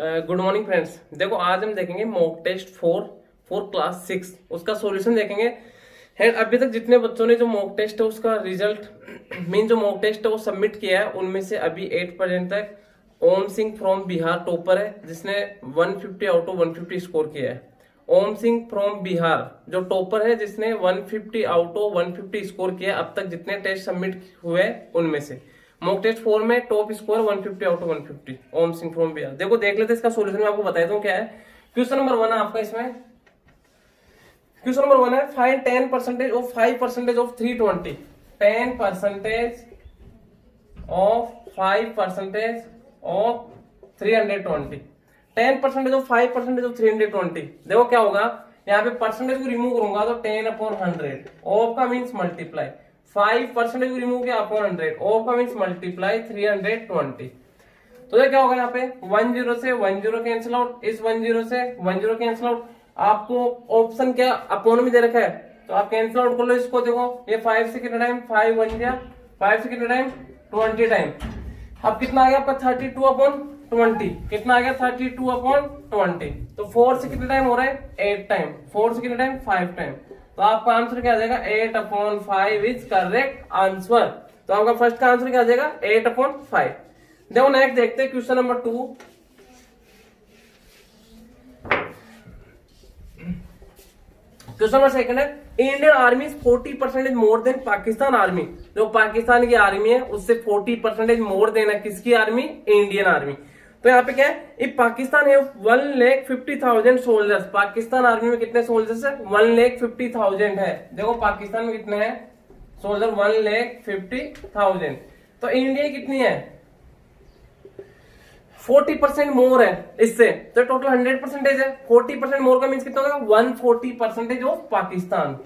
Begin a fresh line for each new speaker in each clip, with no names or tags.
Good morning friends. देखो आज हम देखेंगे मॉक टेस्ट फॉर क्लास 6, उसका सॉल्यूशन देखेंगे। एंड अभी तक जितने बच्चों ने जो मॉक टेस्ट है उसका रिजल्ट मीन जो मॉक टेस्ट है वो सबमिट किया है, उनमें से अभी 8% तक ओम सिंह फ्रॉम बिहार टॉपर है, जिसने 150 आउट ऑफ 150 स्कोर किया है। ओम सिंह फ्रॉम बिहार जो टॉपर है, जिसने 150 आउट ऑफ 150 स्कोर किया अब तक जितने टेस्ट सबमिट हुए उनमें से। मॉक टेस्ट 4 में top score 150 out of 150 Om Singh from Bihar. देखो देख लेते इसका सॉल्यूशन मैं आपको बताता हूँ क्या है। क्वेश्चन नंबर 1 है आपका, इसमें क्वेश्चन नंबर 1 है find 10% of 5% of 320। 10% of 5% of 320। 10% of 5% of 320। देखो क्या होगा, यहाँ पे परसेंटेज को रिमूव करूंगा तो 10/100 ऑफ का मीन्स मल्टीप्लाई 5% को रिमूव किया अपॉन 100 ऑफ का मीन्स मल्टीप्लाई 320। तो ये क्या होगा, यहाँ पे 10 से 10 कैंसिल आउट, इस 10 से 10 कैंसिल आउट। आपको ऑप्शन क्या अपॉन में दे रखा है तो आप कैंसिल आउट कर लो इसको। देखो ये 5 से कितना टाइम 5 1 गया, 5 से कितना टाइम 20 टाइम। अब कितना आ गया आपका 32/20। कितना आ गया 32/20। तो 4 से कितना टाइम हो रहा है 8 टाइम, 4 से कितना टाइम 5 टाइम। तो आपका आंसर क्या आ जाएगा 8/5 इज करेक्ट आंसर। तो आपका फर्स्ट का आंसर क्या आ जाएगा 8/5। देखो नेक्स्ट देखते हैं question number 2। Question number second है Indian army 40% more than Pakistan army. जो पाकिस्तान की आर्मी है उससे 40% मोर देन है किसकी आर्मी, इंडियन आर्मी। तो यहाँ पे क्या है, इफ पाकिस्तान है 1,50,000 सोल्जर्स। पाकिस्तान आर्मी में कितने सोल्जर्स है 1,50,000 है। देखो पाकिस्तान में कितने हैं सोल्जर 1,50,000। तो इंडिया कितनी है 40% मोर है इससे, तो टोटल 100% है। 40% मोर का मीन्स कितना होगा 140% ऑफ पाकिस्तान।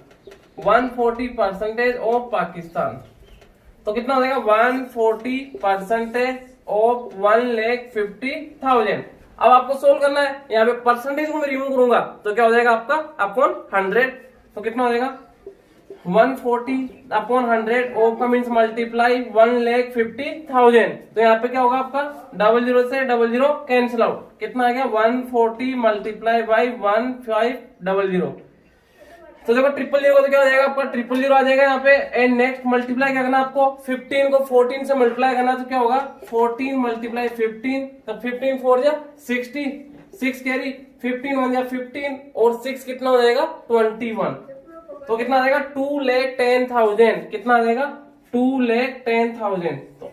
140% ऑफ पाकिस्तान। तो कितना हो जाएगा 140% ऑफ 1,50,000। अब आपको सोल्व करना है, यहाँ पे परसेंटेज को मैं रिमूव करूंगा तो क्या हो जाएगा आपका अपॉन 100। तो कितना हो जाएगा 140/100 ऑफ का मीन्स मल्टीप्लाई 1,50,000। तो यहाँ पे क्या होगा आपका 00 से 00 कैंसिल आउट। कितना आ गया 140 मल्टीप्लाई बाई 1500। तो देखो 000 तो क्या हो जाएगा आपका 000 आ जाएगा यहाँ पे। एंड नेक्स्ट मल्टीप्लाई क्या करना आपको 15 को 14 से मल्टीप्लाई करना, तो क्या होगा 14 मल्टीप्लाई 15। तो 15 4 जा 60, 6 कैरी 15 1 जा 15 और 6 कितना हो जाएगा 21। तो कितना आ जाएगा 2,10,000। कितना आ जाएगा 2,10,000। तो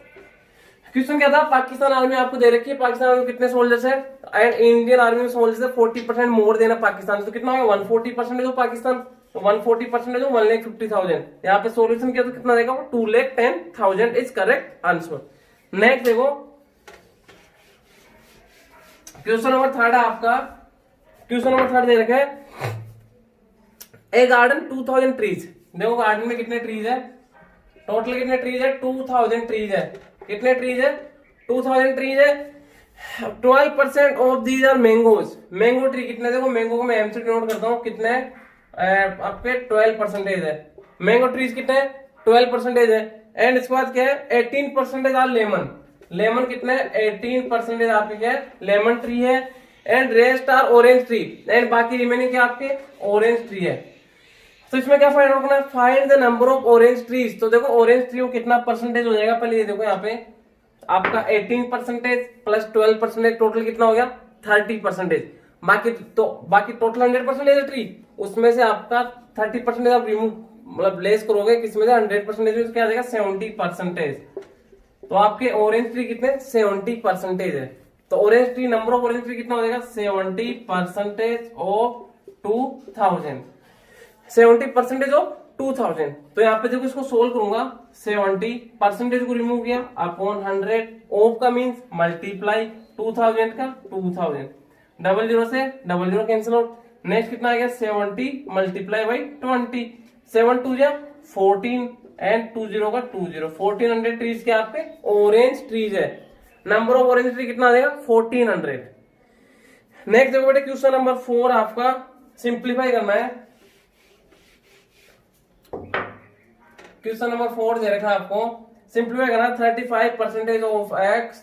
क्वेश्चन क्या था, पाकिस्तान आर्मी आपको दे रखी है, पाकिस्तान आर्मी कितने सोल्जर्स है एंड इंडियन आर्मी में सोल्जर्स है 40% मोर देना पाकिस्तान। तो कितना होगा 140% जो पाकिस्तान, तो 140% जो 1,50,000। यहाँ पे सोल्यूशन किया तो कितना देगा 2,10,000 इज करेक्ट आंसर। नेक्स्ट देखो क्वेश्चन नंबर 3 है आपका। क्वेश्चन नंबर 3 दे रखा है ए गार्डन 2000 ट्रीज। देखो गार्डन में कितने ट्रीज है, टोटल कितने ट्रीज है 2000 ट्रीज है। कितने ट्रीज है 2000 ट्रीज है। 12% of these are mangoes. Mango tree कितने, देखो मैंगो को मैं एम से नोट करता हूँ कितने आपके 12% है। मैंगो ट्रीज कितने 12% है। एंड इसके बाद क्या है 18% आर लेमन। लेमन कितने 18% आपके क्या है लेमन ट्री है। And rest are orange tree. And बाकी रिमेनिंग क्या आपके ऑरेंज ट्री है। तो इसमें क्या फाइंड करना है, find the number of orange trees. तो देखो ऑरेंज ट्री को कितना परसेंटेज हो जाएगा, पहले ये देखो यहाँ पे आपका 18% प्लस 12% टोटल कितना हो गया 30%। बाकी टोटल 100% ट्री, उसमें से आपका 30% आप रिमूव मतलब लेस करोगे किसमें से 100% क्या आ जाएगा 70%। तो आपके ऑरेंज ट्री कितने 70% है। तो orange tree number of orange tree कितना हो जाएगा 70% ऑफ 2000। 70% ऑफ 2000। तो यहाँ पे देखो इसको सोल्व करूंगा 70% को रिमूव किया अपॉन 100 ऑफ का मींस मल्टीप्लाई 2000 का 2000। 00 से 00 कैंसिल आउट। नेक्स्ट कितना आ गया 70 मल्टीप्लाई बाई 20। 7 2 जा 14 एंड 20 का 20। 1400 ट्रीज के आपके ऑरेंज ट्रीज है। नंबर ऑफ ऑरेंज ट्री कितना आ जाएगा 1400। नेक्स्ट देखो बेटे क्वेश्चन नंबर 4 आपका सिंप्लीफाई करना है। क्वेश्चन नंबर 4 दे रखा है आपको, सिंप्लीफाई करना 35% of x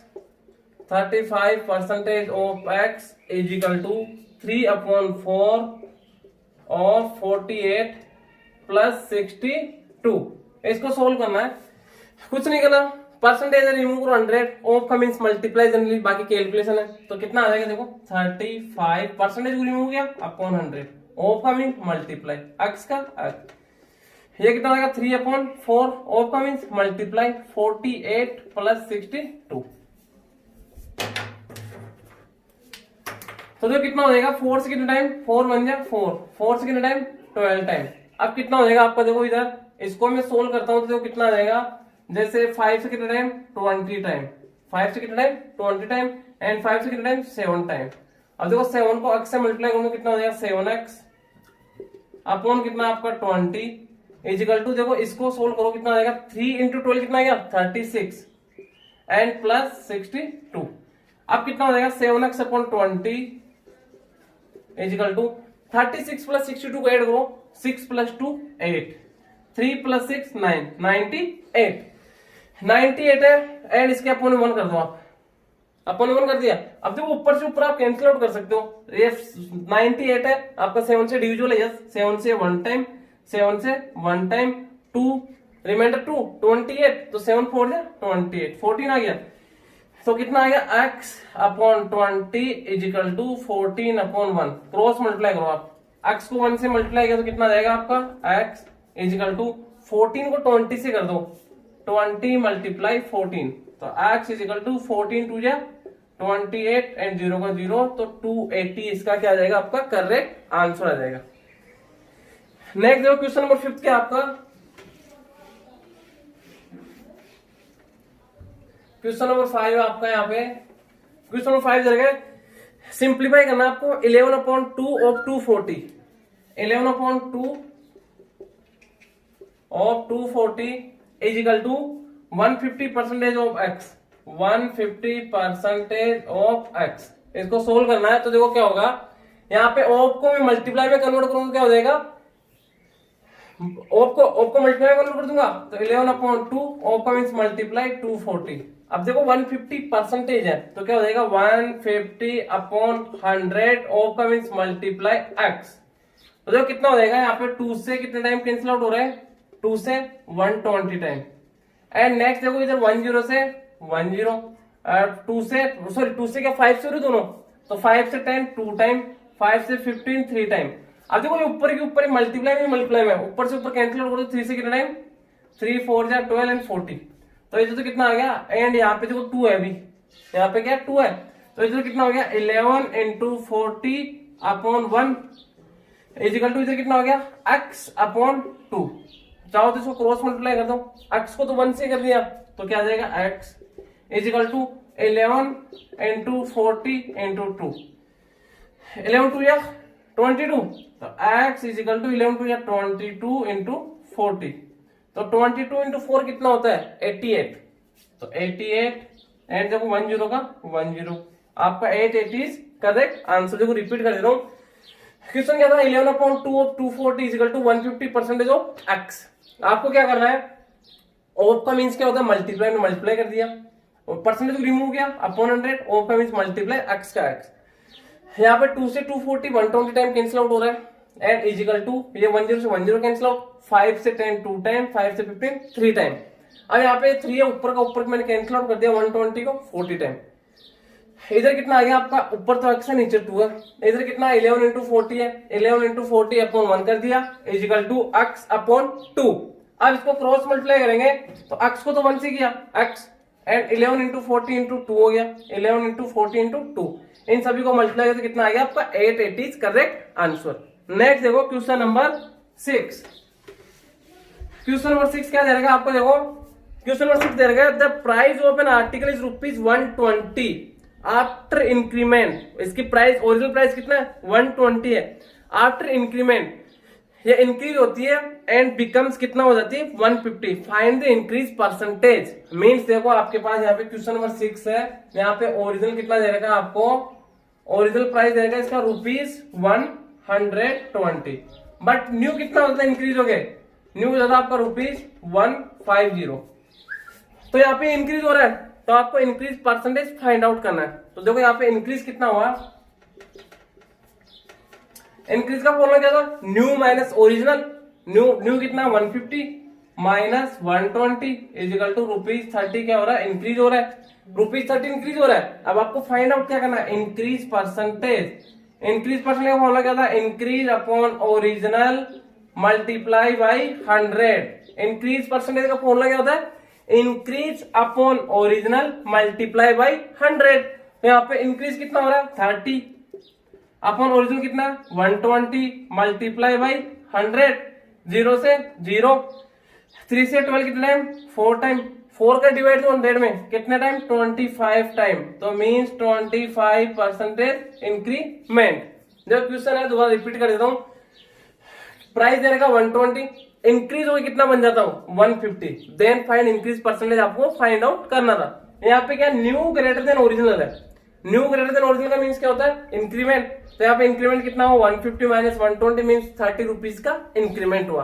35% of x is equal to 3/4 of 48 plus 62। इसको सोल्व करना है, कुछ नहीं करना, परसेंटेज रिमूव करो 100, ऑफ का मींस मल्टीप्लाई जनरली, बाकी कैलकुलेशन है। तो कितना आ जाएगा देखो 35 परसेंटेज रिमूव किया अपॉन 100, ऑफ का मींस मल्टीप्लाई, x का x, ये कितना आएगा 3/4, ऑफ का मींस मल्टीप्लाई 48 प्लस 62। तो देखो कितना हो जाएगा 4 से कितना टाइम, 4 बन जाए 4 से कितना टाइम 12 टाइम। अब कितना हो जाएगा आपका, देखो इधर इसको मैं सोल्व करता हूं तो देखो कितना आ जाएगा, जैसे 5 से कितना टाइम 20 टाइम, 5 से कितना टाइम 20 टाइम, एंड 5 से कितना टाइम 7 टाइम। अब देखो 7 को x से मल्टीप्लाई करूंगा कितना हो जाएगा 7x अपॉन कितना आपका 20 इजिकल टू, देखो इसको सोल्व करो कितना आएगा 3 इंटू 12 कितना आएगा 36 एंड प्लस 62। अब कितना हो जाएगा 7x upon 20 equal to 36 plus 62 को ऐड करो, 6 प्लस 2 8, 3 प्लस 6 9, 98 है, एंड इसके अपॉन 1 कर दो आप, अपॉन 1 कर दिया। अब देखो ऊपर से ऊपर आप कैंसिल आउट कर सकते हो, ये 98 है आपका 7 से डिविजिबल है, 7 से 1 टाइम, 7 से 1 टाइम 2, रिमाइंडर 2 28, तो 7 4 जा 28, 14 आ गया। तो कितना आ गया x upon 20 equal to 14/1, cross multiply करो आप, x को 1 से मल्टीप्लाई किया तो कितना आ जाएगा आपका x इजिकल टू 14 को 20 से कर दो, 20 मल्टीप्लाई 14, तो x इजिकल टू 14 2 जा 28 एंड 0 का 0, तो 280 इसका क्या आ जाएगा आपका करेक्ट आंसर आ जाएगा। नेक्स्ट देखो क्वेश्चन नंबर 5 क्या आपका, क्वेश्चन नंबर 5 आपका यहाँ पे, क्वेश्चन नंबर 5 जगह सिंप्लीफाई करना है आपको, 11/2 of 240, 11/2 of 240 is equal to 150% of x, 150% of x। इसको सोल्व करना है तो देखो क्या होगा, यहाँ पे ऑफ को मैं मल्टीप्लाई में कन्वर्ट करूंगा क्या हो जाएगा, ऑफ को मल्टीप्लाई में कन्वर्ट कर दूंगा तो 11/2 ऑफ का मींस मल्टीप्लाई 240। अब देखो 150% है तो क्या हो जाएगा 150/100 ऑफ का मींस मल्टीप्लाई x। तो देखो कितना हो जाएगा, यहाँ पे 2 से कितने टाइम कैंसिल आउट हो रहा है, 2 से 120 टाइम, एंड नेक्स्ट देखो इधर 10 से 10, 2 से सॉरी 2 से क्या 5 से हो रही दोनों, तो 5 से 10 2 टाइम, 5 से 15 3 टाइम। अब देखो ये ऊपर के ऊपर मल्टीप्लाई में ऊपर से ऊपर कैंसिल आउट करो, 3 से कितना टाइम 3 4 जा 12 एंड 40, तो इधर तो कितना आ गया, एंड यहाँ पे देखो 2 है, अभी यहाँ पे क्या 2 है, तो इधर कितना हो गया 11 इंटू 40/1 इजिकल टू इधर कितना हो गया x अपॉन 2। चाहो तो इसको क्रॉस मल्टीप्लाई कर दो, x को तो 1 से कर दिया तो क्या आ जाएगा x is equal to 11 into 40 into 2, 11 2 या 22, तो x इजिकल टू 11 2 या 22 इंटू 40, तो 22 इंटू 4 कितना होता है 88, तो 88 एंड देखो 10 का 10, आपका 880 करेक्ट आंसर। देखो रिपीट कर दे रहा हूँ, क्वेश्चन क्या था 11/2 of 240 is equal to 150% of x। आपको क्या करना है, ऑफ का मींस क्या होता है मल्टीप्लाई में मल्टीप्लाई कर दिया, और परसेंटेज रिमूव किया अपॉन 100, ऑफ का मींस मल्टीप्लाई x का x। यहाँ पे 2 से 240 120 टाइम कैंसिल आउट हो रहा है, एंड इजिकल टू ये 10 से 10 कैंसिल आउट, 5 से 10 2 टाइम, 5 से 15 3 टाइम। अब यहाँ पे 3 है ऊपर का, ऊपर मैंने कैंसिल आउट कर दिया 120 को 40 टाइम। इधर कितना आ गया आपका, ऊपर तो x है नीचे 2 है, इधर कितना 11 इंटू 40 है, 11 इंटू 40 अपॉन 1 कर दिया इजिकल टू x अपॉन 2। अब इसको क्रॉस मल्टीप्लाई करेंगे तो x को तो 1 से किया x, एंड 11 इंटू 40 इंटू 2 हो गया, 11 इंटू 40 इंटू 2, इन सभी को मल्टीप्लाई करके कितना आ गया आपका 880 करेक्ट आंसर। नेक्स्ट देखो क्वेश्चन नंबर 6, क्वेश्चन नंबर 6 क्या दे रहेगा आपको, देखो क्वेश्चन नंबर 6 दे रहेगा the price of an article is ₹120 after increment. इसकी प्राइस ओरिजिनल प्राइस कितना है 120 है, आफ्टर इंक्रीमेंट ये इंक्रीज होती है एंड बिकम्स कितना हो जाती है 150, find the increase percentage. Means देखो आपके पास यहाँ पे क्वेश्चन नंबर 6 है, यहाँ पे ओरिजिनल कितना दे रहेगा आपको, ओरिजिनल प्राइस दे रहेगा इसका ₹120, बट न्यू कितना होता है इंक्रीज हो गए, न्यू ज्यादा आपका ₹150, तो यहाँ पे इंक्रीज हो रहा है तो आपको इंक्रीज परसेंटेज फाइंड आउट करना है। तो देखो यहाँ पे इंक्रीज कितना हुआ, इंक्रीज का फॉर्मूला क्या था, न्यू माइनस ओरिजिनल। न्यू कितना 150 माइनस 120 इज इक्वल टू ₹30 क्या हो रहा है, इंक्रीज हो रहा है, ₹30 इंक्रीज हो रहा है। अब आपको फाइंड आउट क्या करना है, इंक्रीज परसेंटेज। इंक्रीज परसेंटेज का फॉर्मूला क्या था, increase upon original multiply by 100। Increase percentage का फॉर्मूला क्या होता है, increase upon original multiply by 100। तो यहाँ पे इंक्रीज कितना हो रहा है 30 अपॉन ओरिजिनल कितना 120 मल्टीप्लाई बाई 100, 0 से 0, 3 से 12 कितना टाइम 4 टाइम, 4 का डिवाइड 100 में कितने टाइम 25 टाइम। तो मीन्स 25% इंक्रीमेंट। जो क्वेश्चन है दोबारा रिपीट कर देता हूँ, प्राइस दे रखा 120, इंक्रीज होगी कितना बन जाता हूँ 150, देन फाइंड इंक्रीज परसेंटेज आपको फाइंड आउट करना था। यहाँ पे क्या न्यू ग्रेटर देन ओरिजिनल है, न्यू ग्रेटर देन ओरिजिनल का मीन्स क्या होता है इंक्रीमेंट। तो यहाँ पे इंक्रीमेंट कितना हुआ 150 माइनस 120 मीन्स 30 रुपीज का इंक्रीमेंट हुआ।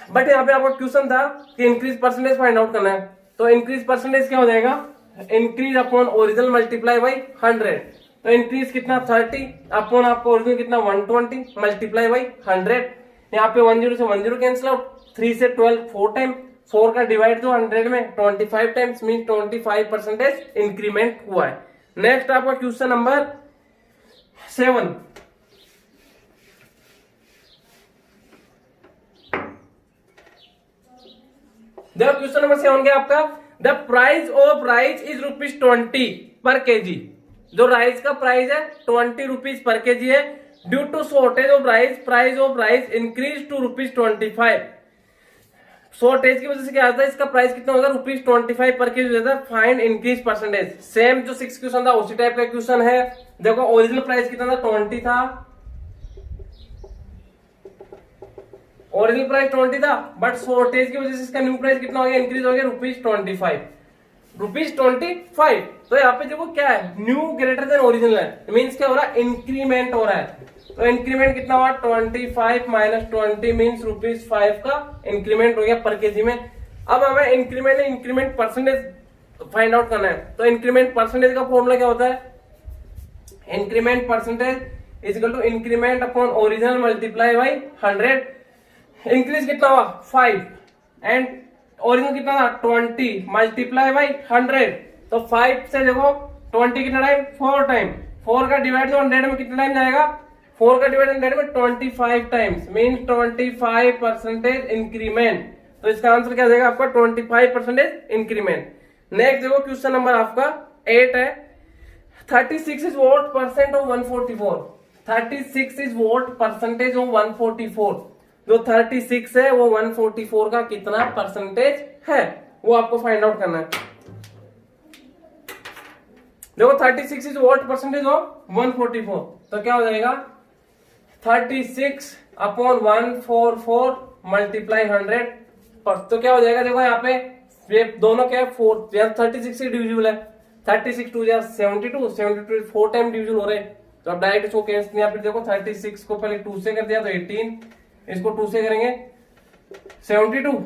बट यहाँ पे आपका क्वेश्चन था कि इंक्रीज परसेंटेज फाइंड आउट करना है, तो इंक्रीज परसेंटेज क्या हो जाएगा, increase upon original multiply by 100। तो इंक्रीज कितना 30 अपॉन आपको ओरिजिनल कितना 120 मल्टीप्लाई बाई 100। यहाँ पे 10 से 10 कैंसिल आउट, 3 से 12 4 टाइम, 4 का डिवाइड तो 100 में 25 टाइम्स मीन 25% इंक्रीमेंट हुआ है। नेक्स्ट आपका क्वेश्चन नंबर 7। देखो क्वेश्चन नंबर 7 क्या आपका, the price of rice is ₹20 पर केजी। जो राइस का प्राइस है 20 रुपीज पर केजी है, due to shortage of rice price of rice increase to ₹25। Shortage की वजह से क्या आता है, इसका प्राइस कितना होगा ₹25 पर केजी होता है। Find increase percentage. सेम जो 6 क्वेश्चन था उसी टाइप का क्वेश्चन है। देखो ओरिजिनल प्राइस कितना था 20 था, ओरिजिनल प्राइस 20 था, बट शॉर्टेज की वजह से इसका न्यू प्राइस कितना हो गया, इंक्रीज हो गया ₹25। तो यहाँ पे देखो क्या है, न्यू ग्रेटर देन ओरिजिनल है, मीन्स क्या हो रहा है इंक्रीमेंट हो रहा है। तो इंक्रीमेंट कितना हुआ 25 माइनस 20 मीन्स ₹5 का इंक्रीमेंट हो गया पर केजी में। अब हमें इंक्रीमेंट परसेंटेज फाइंड आउट करना है। तो इंक्रीमेंट परसेंटेज का फॉर्मूला क्या होता है, increment percentage is equal to increment upon original multiply by 100। Increase कितना हुआ 5 एंड ओरिजिनल कितना था 20 मल्टीप्लाई बाई 100। तो 5 से देखो 20 कितना टाइम 4 टाइम, 4 का डिवाइड 100 में कितना टाइम जाएगा, 4 का डिवाइड 100 में 25 टाइम्स मीन 25% इंक्रीमेंट। तो इसका आंसर क्या जाएगा आपका 25% इंक्रीमेंट। नेक्स्ट देखो क्वेश्चन नंबर आपका 8 है, 36 is what percent of 144। 36 is what percentage of 144। जो 36 है वो 144 का कितना परसेंटेज है वो आपको फाइंड आउट करना है। देखो 36 इज व्हाट परसेंटेज ऑफ 144, तो क्या हो जाएगा 36 अपॉन 144 मल्टीप्लाई 100 पर। तो क्या हो जाएगा, देखो यहाँ पे ये दोनों क्या है 4, 36 से डिविजिबल है, 36 2 72, 72 4 टाइम डिविजिबल हो रहे हैं। तो अब डायरेक्ट इसको कैंसिल, यहाँ पे देखो 36 को पहले 2 से कर दिया तो 18, इसको 2 से करेंगे 72,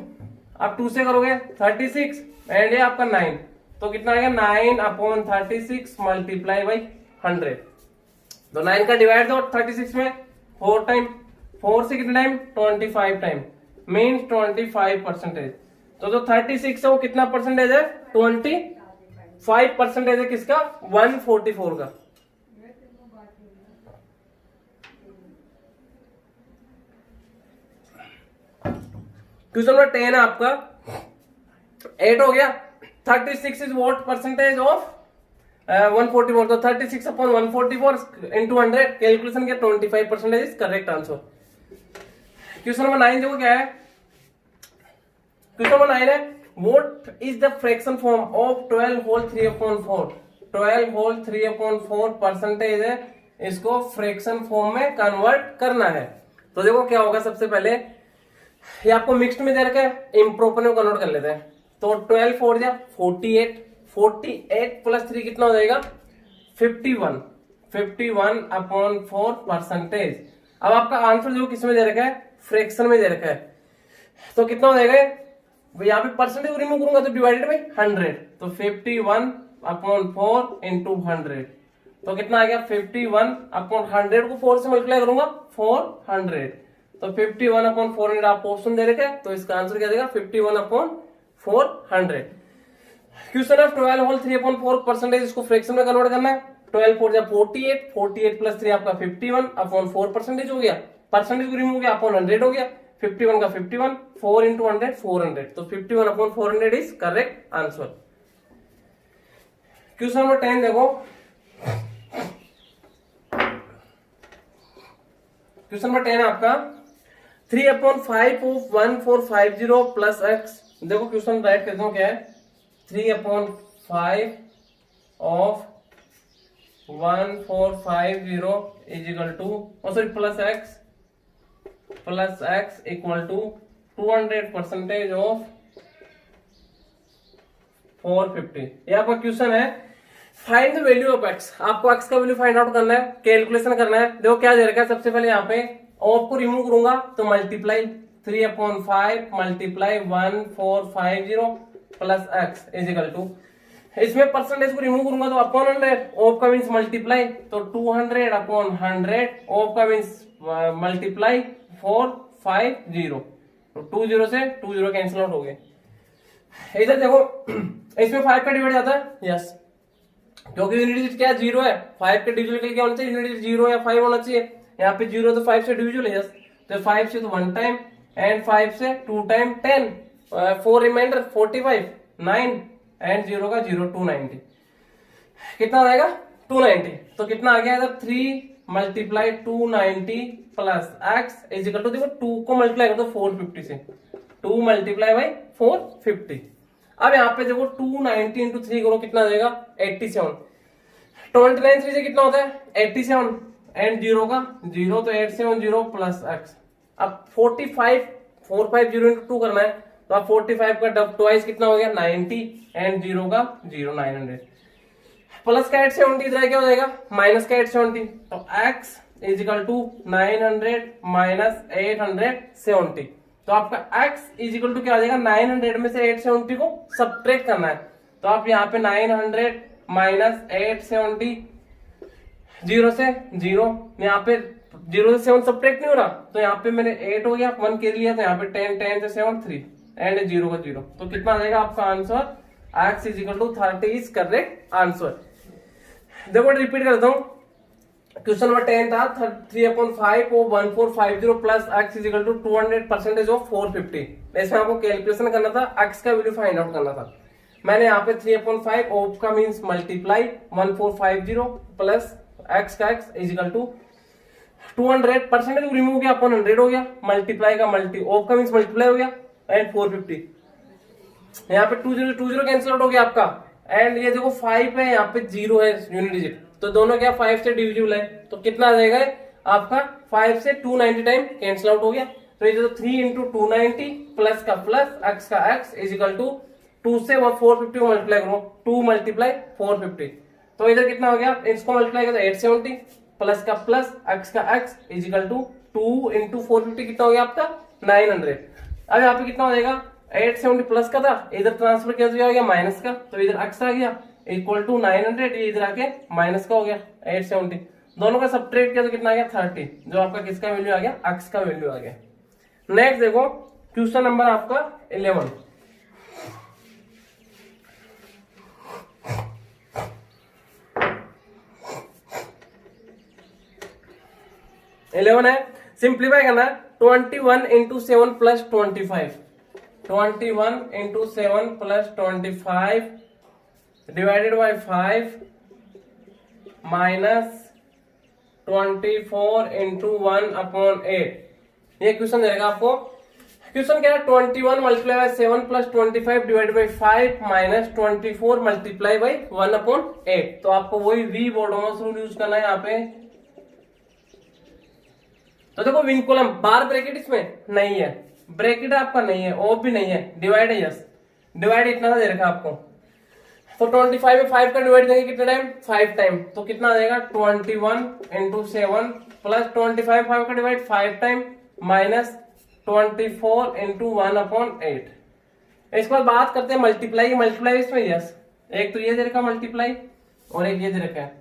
अब 2 से करोगे 36 एंड ये आपका 9, तो कितना आएगा 9 अपॉन 36 मल्टीप्लाई बाई 100। तो 9 का डिवाइड दो 36 में 4 टाइम, 4 से कितना टाइम 25 टाइम मीन्स 25%। तो जो 36 है वो कितना परसेंटेज है 25% है किसका 144 का। क्वेश्चन नंबर 10 है आपका 8 हो गया, 36 इज व्हाट परसेंटेज ऑफ 144। तो 36 अपॉन 144 इंटू 100 कैलकुलेशन के 25% is correct answer. Question number 9 देखो क्या है, क्वेश्चन नंबर 9 है what is the fraction form of 12 whole 3/4। 12 whole 3/4 percentage है, इसको फ्रैक्शन फॉर्म में कन्वर्ट करना है। तो देखो क्या होगा, सबसे पहले ये आपको मिक्स्ड में दे रखा है, इम्प्रॉपर में कन्वर्ट कर लेते हैं। तो 12 4 जा 48, 48 प्लस 3 कितना हो जाएगा 51, 51 अपॉन 4 परसेंटेज। अब आपका आंसर जो किस में दे रखा है फ्रैक्शन में दे रखा है, तो कितना हो जाएगा यहाँ पे परसेंटेज रिमूव करूंगा तो डिवाइडेड बाई 100, तो 51/4 इंटू 100, तो कितना आ गया 51/100 को 4 से मल्टीप्लाई करूंगा 400, तो 51/400 आप ऑप्शन दे रखे, तो इसका आंसर क्या देगा 51/400। क्वेश्चन ऑफ 12 होल 3/4 परसेंटेज, इसको फ्रैक्शन में कन्वर्ट करना है। 12 4 जा 48, 48 प्लस 3 आपका 51/4 परसेंटेज हो गया, परसेंटेज को रिमूव किया अपॉन 100 हो गया, 51 का 51, 4 इंटू 100 400, तो 51/400 is correct answer. Question number 10 देखो, क्वेश्चन नंबर 10 आपका 3/5 ऑफ 1450 प्लस x, देखो क्वेश्चन राइट करता हूं क्या है, 3/5 of 1450 is equal to sorry plus x equal to 200% of 450। ये आपका क्वेश्चन है, find the value of x, आपको x का वैल्यू फाइंड आउट करना है, कैलकुलेशन करना है। देखो क्या दे रखा है, सबसे पहले यहाँ पे ऑफ को रिमूव करूंगा तो multiply 3/5 multiply 1450 plus x is equal to, इसमें परसेंटेज को रिमूव करूंगा तो अपॉन 100, ऑफ का मीन्स मल्टीप्लाई, तो 200/100, ऑफ का मीन्स मल्टीप्लाई 450, तो 20 से 20 कैंसिल आउट हो गए। इधर देखो इसमें 5 का डिवाइड जाता है, यस, क्योंकि यूनिट डिजिट क्या है 0 है, 5 का डिविजन के लिए क्या होना चाहिए, यूनिट डिजिट 0 या 5 होना चाहिए, यहाँ पे 0 तो 5 से डिविजन है, यस, तो 5 से तो 1 टाइम एंड 5 से 2 टाइम 10, 4 रिमाइंडर 45, 9 एंड 0 का 0, 290, कितना आएगा 290, तो कितना आ गया इधर 3 multiply 290 plus x is equal to, देखो 2 को मल्टीप्लाई कर दो 450 से, 2 मल्टीप्लाई बाई 450। अब यहाँ पे देखो 290 इंटू 3 करो कितना आ जाएगा 87, 29 3 से कितना होता है 87 एंड 0 का 0, तो 870 प्लस x। अब 45 इंटू 2 करना है, तो आप 45 का डब ट्वाइस कितना हो गया 90 एंड 0 का 0, 900 प्लस का 870 इधर क्या हो जाएगा माइनस का 870, तो x is equal to 900 minus 870, तो आपका x इज इक्वल टू क्या आ जाएगा 900 में से 870 को सब्ट्रैक्ट करना है, तो आप यहाँ पे 900 माइनस 870, 0 से 0, यहाँ पे 0 से 7 सब्ट्रैक्ट नहीं हो रहा, तो यहाँ पे मैंने 8 हो गया 1 के लिया, तो यहाँ पे 10 10 से 7 3 एंड 0 का 0, तो कितना आ जाएगा आपका answer x is equal to 30 is correct answer. देखो रिपीट करता हूँ, क्वेश्चन नंबर 10 था 3/5 of 1450 plus x is equal to 200% of 450, इसमें आपको कैलकुलेशन करना था, x का वैल्यू फाइंड आउट करना था। मैंने यहाँ पे 3/5 ऑफ का मींस मल्टीप्लाई 1450 प्लस x का x is equal to 200, percentage remove किया अपॉन 100 हो गया, मल्टीप्लाई का मल्टी ऑफ का मींस मल्टीप्लाई हो गया एंड 450, यहाँ पे 20 कैंसिल आउट हो गया आपका, एंड ये देखो 5 है यहाँ पे 0 है यूनिट डिजिट, तो दोनों क्या 5 से डिविजिबल है, तो कितना आ जाएगा आपका 5 से 290 टाइम कैंसिल आउट हो गया, तो ये जो 3 इंटू 290 प्लस का प्लस x का x इज इक्वल टू 2 से 450 को मल्टीप्लाई करो, 2 मल्टीप्लाई 450, तो इधर कितना हो गया इसको मल्टीप्लाई करो 870 प्लस का प्लस x का x is equal to 2 into 450 कितना हो गया आपका 900। अब यहाँ पे कितना हो जाएगा 870 प्लस का था, इधर ट्रांसफर किया हो गया माइनस का, तो इधर x आ गया इक्वल टू 900, ये इधर आके माइनस का हो गया 870, दोनों का सब्ट्रैक्ट किया तो कितना आ गया 30, जो आपका किसका वैल्यू आ गया x का वैल्यू आ गया। नेक्स्ट देखो क्वेश्चन नंबर आपका 11, है सिंप्लीफाई करना है, 21 into 7 plus 25, 21 into 7 plus 25 divided by 5 minus 24 into 1/8, ये क्वेश्चन देगा आपको। क्वेश्चन क्या है 21 multiply by 7 plus 25 divided by 5 minus 24 multiply by 1/8, तो आपको वही वी बोर्डोमस रूल यूज करना है यहाँ पे। तो देखो विनकुलम बार ब्रैकेट इसमें नहीं है, ब्रैकेट आपका नहीं है, ऑफ भी नहीं है, डिवाइड है, यस डिवाइड इतना दे रखा आपको, तो 25 में 5 का डिवाइड देंगे कितने टाइम 5 टाइम, तो कितना आ जाएगा 21 इंटू 7 प्लस 25 5 का डिवाइड 5 टाइम माइनस 24 इंटू 1/8, इसके बाद बात करते हैं मल्टीप्लाई। मल्टीप्लाई इसमें यस, एक तो ये दे रखा मल्टीप्लाई और एक ये दे रखा है।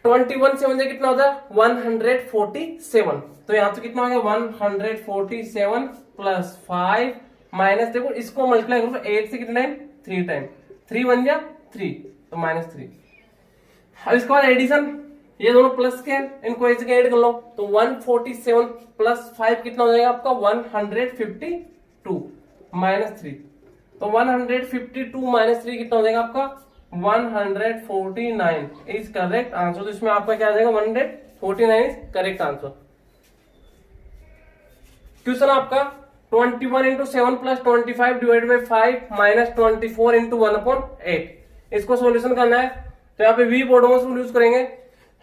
21 से मुझे कितना होता है 147। तो यहाँ तो कितना हो गया 147 प्लस 5 माइनस, देखो इसको मल्टीप्लाई करो 8 से कितना टाइम 3 टाइम, 3 बन गया 3 तो -3। अब इसके बाद एडिशन, ये दोनों प्लस के हैं, इनको एक जगह ऐड कर लो तो 147 प्लस 5 कितना हो जाएगा आपका 152 -3। तो 152 -3 कितना हो जाएगा आपका 149 इज करेक्ट आंसर। तो इसमें आपका क्या आ जाएगा 149 इज करेक्ट आंसर। क्वेश्चन आपका 21 into 7 plus 25 divide by 5 minus 24 into 1/8। इसको सोल्यूशन करना है तो यहाँ पे वी बोर्डोमोस रूल यूज करेंगे।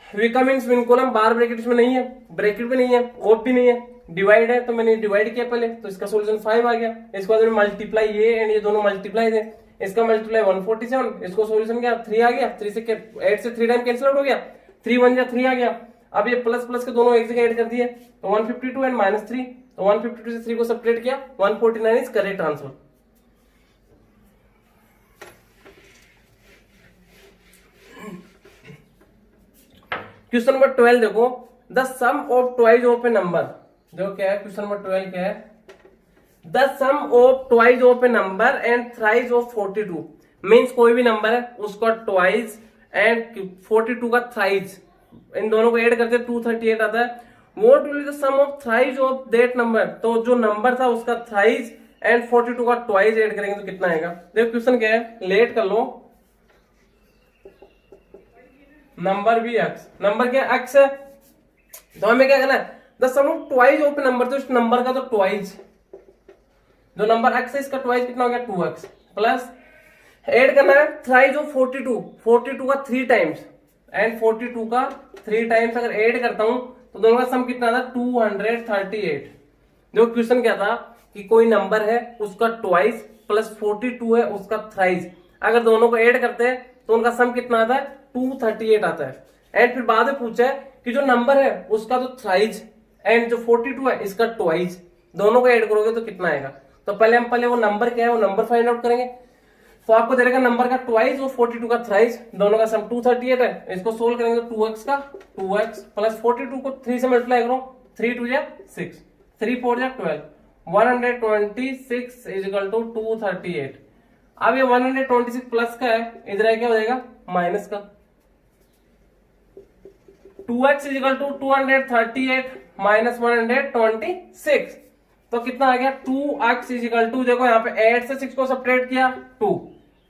वी का मीन्स विन कॉलम, बार ब्रैकेट इसमें नहीं है, ब्रैकेट भी नहीं है, ओप भी नहीं है, डिवाइड है तो मैंने डिवाइड किया पहले तो इसका सोल्यूशन 5 आ गया। इसके बाद मल्टीप्लाई ये एंड ये दोनों मल्टीप्लाई थे, इसका मल्टीप्लाई 147, इसको सोल्यूशन क्या 3 आ गया, 3 से 8 से 3 टाइम कैंसिल आउट हो गया, 3 1 जा 3 आ गया। अब ये प्लस प्लस के दोनों एक जगह ऐड कर दिए तो 152 एंड -3, तो 152 से 3 को सेपरेट किया 149 is correct answer. Question number 12 देखो, the sum of twice of a number, देखो क्या है क्वेश्चन नंबर 12 क्या है, the sum of twice of a number and thrice of 42 means कोई भी नंबर है उसका ट्वाइस एंड 42 का थ्राइस, इन दोनों को ऐड करते 238 आता है। What will be the sum of thrice of that number, तो जो नंबर था उसका थ्राइस एंड 42 का ट्वाइस ऐड करेंगे तो कितना आएगा। देखो क्वेश्चन क्या है, लेट कर लो, नंबर भी एक्स, नंबर क्या एक्स है तो हमें क्या करना है the sum of twice of number, तो इस नंबर का तो ट्वाइस, जो नंबर एक्स है इसका ट्वाइस कितना हो गया 2x प्लस ऐड करना है थ्राइस ऑफ 42, 42 का 3 टाइम्स एंड 42 का 3 टाइम्स अगर ऐड करता हूं तो दोनों का सम कितना था 238। जो क्वेश्चन क्या था कि कोई नंबर है उसका ट्वाइस प्लस 42 है उसका थ्राइस, अगर दोनों को ऐड करते हैं तो उनका सम कितना आता है 238 आता है। एंड फिर बाद में पूछा है कि जो नंबर है उसका तो थ्राइस एंड जो 42 है इसका ट्वाइस, दोनों को ऐड करोगे तो कितना आएगा। तो पहले वो नंबर क्या है वो नंबर फाइंड आउट करेंगे। तो आपको दे देगा नंबर का ट्वाइस और 42 का थ्राइस, दोनों का सम 238 है, इसको सोल्व करेंगे तो 2x का 2x प्लस 42 को 3 से मल्टीप्लाई करो, 3 2 जा 6, 3 4 जा 12, 126 इज इक्वल टू 238। अब ये 126 प्लस का है, इधर क्या हो जाएगा माइनस का, 2x is equal to 238 minus 126, तो कितना आ गया 2x इज इक्वल टू, देखो यहाँ पे 8 से 6 को सब्ट्रैक्ट किया 2,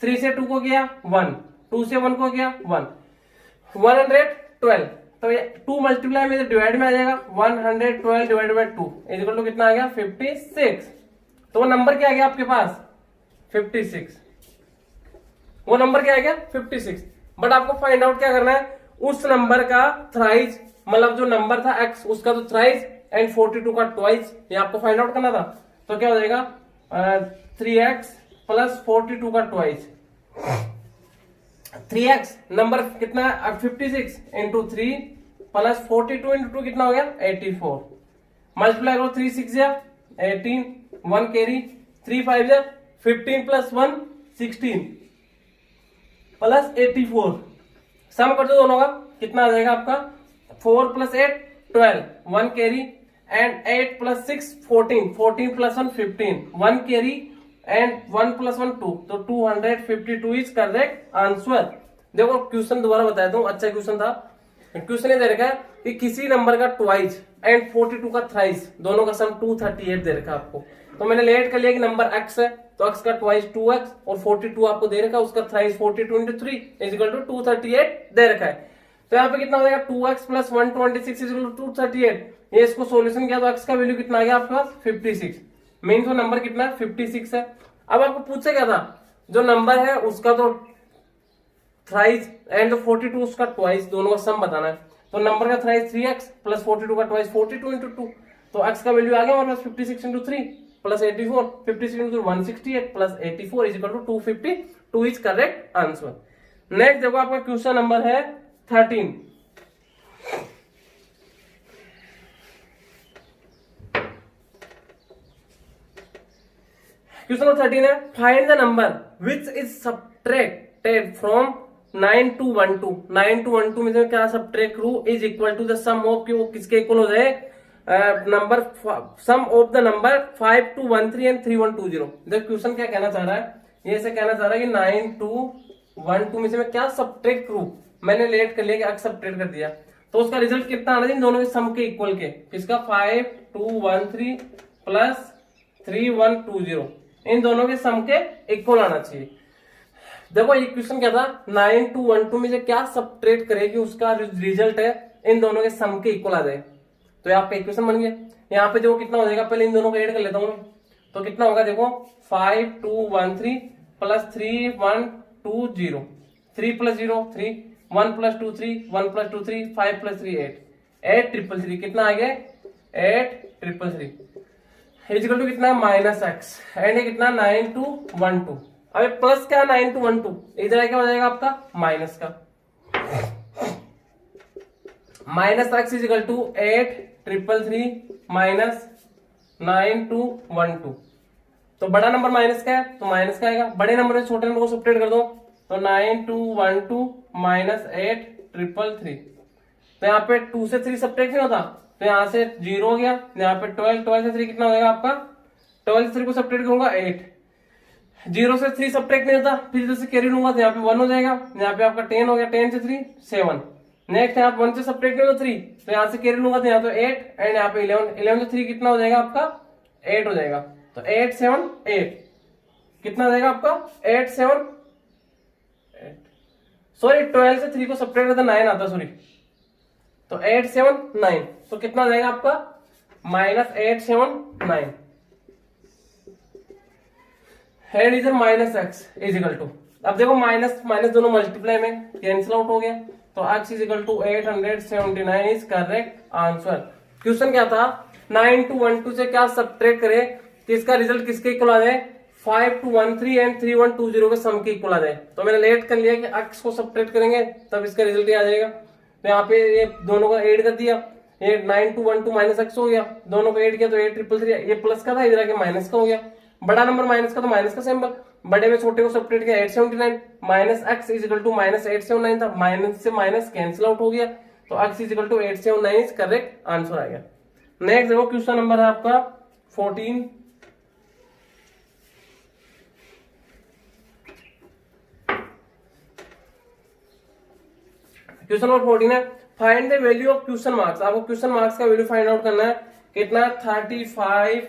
3 से 2 को गया 1, 2 से 1 को गया 1, 112, तो ये 2 मल्टीप्लाई में डिवाइड में आ जाएगा 112 divide by 2 is equal to कितना आ गया 56। तो वो नंबर क्या आ गया आपके पास 56, वो नंबर क्या आ गया 56। बट आपको फाइंड आउट क्या करना है उस नंबर का थ्राइस, मतलब जो नंबर था x उसका तो थ्राइस एंड 42 का ट्वाइस, ये आपको फाइंड आउट करना था। तो क्या हो जाएगा 3x प्लस 42 का ट्वाइस, 3x नंबर कितना 56 इंटू 3 प्लस 42 इंटू 2 कितना हो गया 84, मल्टीप्लाई करो 3 6 जा 18, 1 कैरी, 3 5 जा 15 प्लस 1 16 प्लस 84, सम कर दो दोनों का कितना आ जाएगा आपका 4 plus 8 12, 1 carry and 8 plus 6 14, 14 plus 1 15, 1 carry and 1 plus 1 2, तो 252 इज करेक्ट आंसर। देखो क्वेश्चन दोबारा बताया दूं, अच्छा क्वेश्चन था। क्वेश्चन ये दे रखा है कि किसी नंबर का ट्वाइस एंड 42 का थ्राइस, दोनों का सम 238 दे रखा है आपको। तो मैंने लेट कर लिया कि नंबर x है तो x का ट्वाइस 2x और 42 आपको दे रखा है, उसका thrice 42 into 3 is equal to 238 दे रखा है। तो यहाँ पे कितना हो जाएगा 2x plus 126 is equal to 238। ये इसको सोल्यूशन किया तो x का वैल्यू कितना आ गया आपके पास 56, मीन तो नंबर कितना है 56 है। अब आपको पूछा क्या था जो नंबर है उसका तो थ्राइस एंड 42 उसका ट्वाइस, दोनों का सम बताना है। तो नंबर का थ्राइस 3x प्लस 42 का ट्वाइस 42 इंटू 2, तो x का वैल्यू आ गया हमारे पास 56 into 3 plus 84, 56 into 168 plus 84 is equal to 252 is correct answer. Next देखो आपका क्वेश्चन नंबर है 13। क्वेश्चन नंबर 13 है, find the number which is subtracted from 9 to 12। 9 to 12 में से क्या सब्ट्रैक्ट करूं, is equal to the sum of, कि वो किसके इक्वल हो जाए, number sum of the number 5 to 13 and 3120। देखो क्वेश्चन क्या कहना चाह रहा है, ये ऐसे कहना चाह रहा है कि 9 to 12 में से मैं क्या सब्ट्रैक्ट करूं, मैंने लेट कर लिया कि अक्स सब्ट्रैक्ट कर दिया, तो उसका रिजल्ट कितना आना चाहिए, दोनों के सम के इक्वल के, किसका 5213 प्लस 3120, इन दोनों के सम के इक्वल आना चाहिए। देखो ये क्वेश्चन क्या था, 9 to 12 में से क्या सब्ट्रैक्ट करेगी उसका रिजल्ट है इन दोनों के सम के इक्वल आ जाए, तो यहाँ पे इक्वेशन बन गया। यहाँ पे देखो कितना हो जाएगा, पहले इन दोनों को ऐड कर लेता हूं मैं, तो कितना होगा देखो 5213 plus 3120, 3 plus 0 3, 1 plus 2 3, 1 plus 2 3, 5 plus 3 8, 8333, कितना आ गया 8333 इजिकल टू कितना माइनस एक्स, एंड ये कितना 9 to 12। अब प्लस क्या 9 to 12, इधर क्या हो जाएगा आपका माइनस का, minus x is equal to 8333 minus 9 to 12। तो बड़ा नंबर माइनस का है तो माइनस का आएगा, बड़े नंबर में छोटे नंबर को सब्ट्रैक्ट कर दो, तो 9 to 12 माइनस 8333। तो यहाँ पे 2 से 3 सब्ट्रैक्ट नहीं होता, तो यहाँ से 0 हो गया, यहाँ पे 12, 12 से 3 कितना हो जाएगा आपका, 12 से 3 को सब्ट्रैक्ट करूंगा 8, 0 से 3 सब्ट्रैक्ट नहीं होता, फिर इधर से कैरी लूंगा तो यहाँ पे 1 हो जाएगा, यहाँ पे आपका 10 हो गया, 10 से 3 7, नेक्स्ट यहाँ पे 1 से सब्ट्रैक्ट नहीं होता 3, तो यहाँ से कैरी लूंगा तो यहाँ पे 8, एंड यहाँ पे 11, 11 से 3 कितना हो जाएगा आपका 8 हो जाएगा, तो 8 7 8 कितना हो जाएगा आपका 8 7 8, सॉरी 12 से 3 को सब्ट्रैक्ट करता 9 आता, सॉरी, तो 8 7 9, तो कितना हो जाएगा आपका माइनस 8 7 9, एंड इधर माइनस एक्स इजिकल टू, अब देखो माइनस माइनस दोनों मल्टीप्लाई में कैंसिल आउट हो गया, तो x is equal to 879 is correct answer. Question क्या था, 9 to 12 से क्या सब्ट्रैक्ट करे कि इसका रिजल्ट किसके इक्वल आ जाए, 5 to 13 एंड 3120 के सम के इक्वल आ जाए, तो मैंने लेट कर लिया कि x को सब्ट्रैक्ट करेंगे तब इसका रिजल्ट ही आ जाएगा, तो यहाँ पे ये दोनों को ऐड कर दिया, ये 9 to 12 माइनस एक्स हो गया, दोनों को ऐड किया तो 8333, ये प्लस का था इधर आके माइनस का हो गया, बड़ा नंबर माइनस का तो माइनस का सिंबल, बड़े में छोटे को सब्ट्रैक्ट किया 879 minus x is equal to minus 879 था, माइनस से माइनस कैंसिल आउट हो गया, तो x is equal to 879 is correct answer आ गया। नेक्स्ट देखो क्वेश्चन नंबर है आपका 14, क्वेश्चन नंबर 14 है, find the value of question marks. आपको क्वेश्चन मार्क्स का वैल्यू फाइंड आउट करना है, कितना 35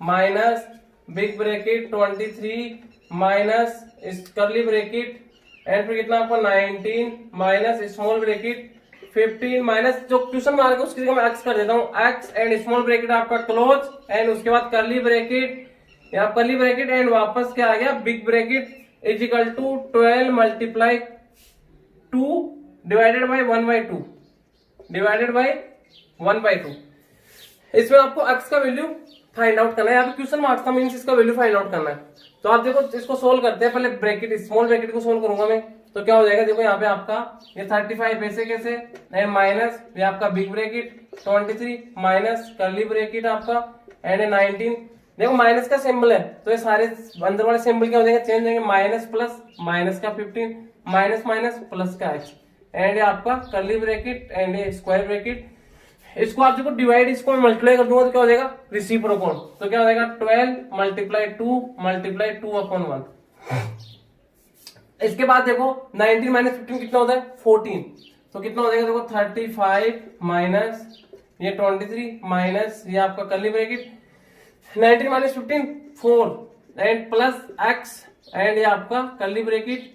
minus big bracket 23 minus curly bracket and फिर कितना आपका 19 माइनस स्मॉल ब्रैकेट 15 माइनस जो क्वेश्चन मार्क है उसकी जगह मैं एक्स कर देता हूं, एक्स एंड स्मॉल ब्रैकेट आपका क्लोज, एंड उसके बाद कर्ली ब्रैकेट, यहाँ कर्ली ब्रैकेट एंड वापस क्या आ गया big bracket is equal to 12 multiply 2 divided by 1/2 divided by 1/2। इसमें आपको एक्स का वैल्यू फाइंड आउट करना है, यहाँ पे क्वेश्चन मार्क्स का मींस इसका वैल्यू फाइंड आउट करना है, तो आप देखो इसको सोल्व करते हैं, पहले ब्रैकेट स्मॉल ब्रैकेट को सोल्व करूंगा मैं, तो क्या हो जाएगा देखो यहाँ पे आपका ये 35 ऐसे कैसे एंड माइनस ये आपका big bracket 23 minus curly bracket आपका एंड 19, देखो माइनस का सिंबल है तो ये सारे अंदर वाले सिंबल क्या हो जाएंगे चेंज होंगे, माइनस प्लस माइनस का 15 माइनस माइनस प्लस का एक्स एंड आपका curly bracket and square bracket, इसको आप देखो डिवाइड इसको मल्टीप्लाई कर दूंगा तो क्या हो जाएगा रेसिप्रोकल, तो क्या हो जाएगा 12 मल्टीप्लाई 2 मल्टीप्लाई 2/1। इसके बाद देखो 19 माइनस 15 कितना होता है 14, तो कितना हो जाएगा देखो 35 माइनस ये 23 माइनस ये आपका curly bracket 19 minus 15 4 and plus x and ये आपका curly bracket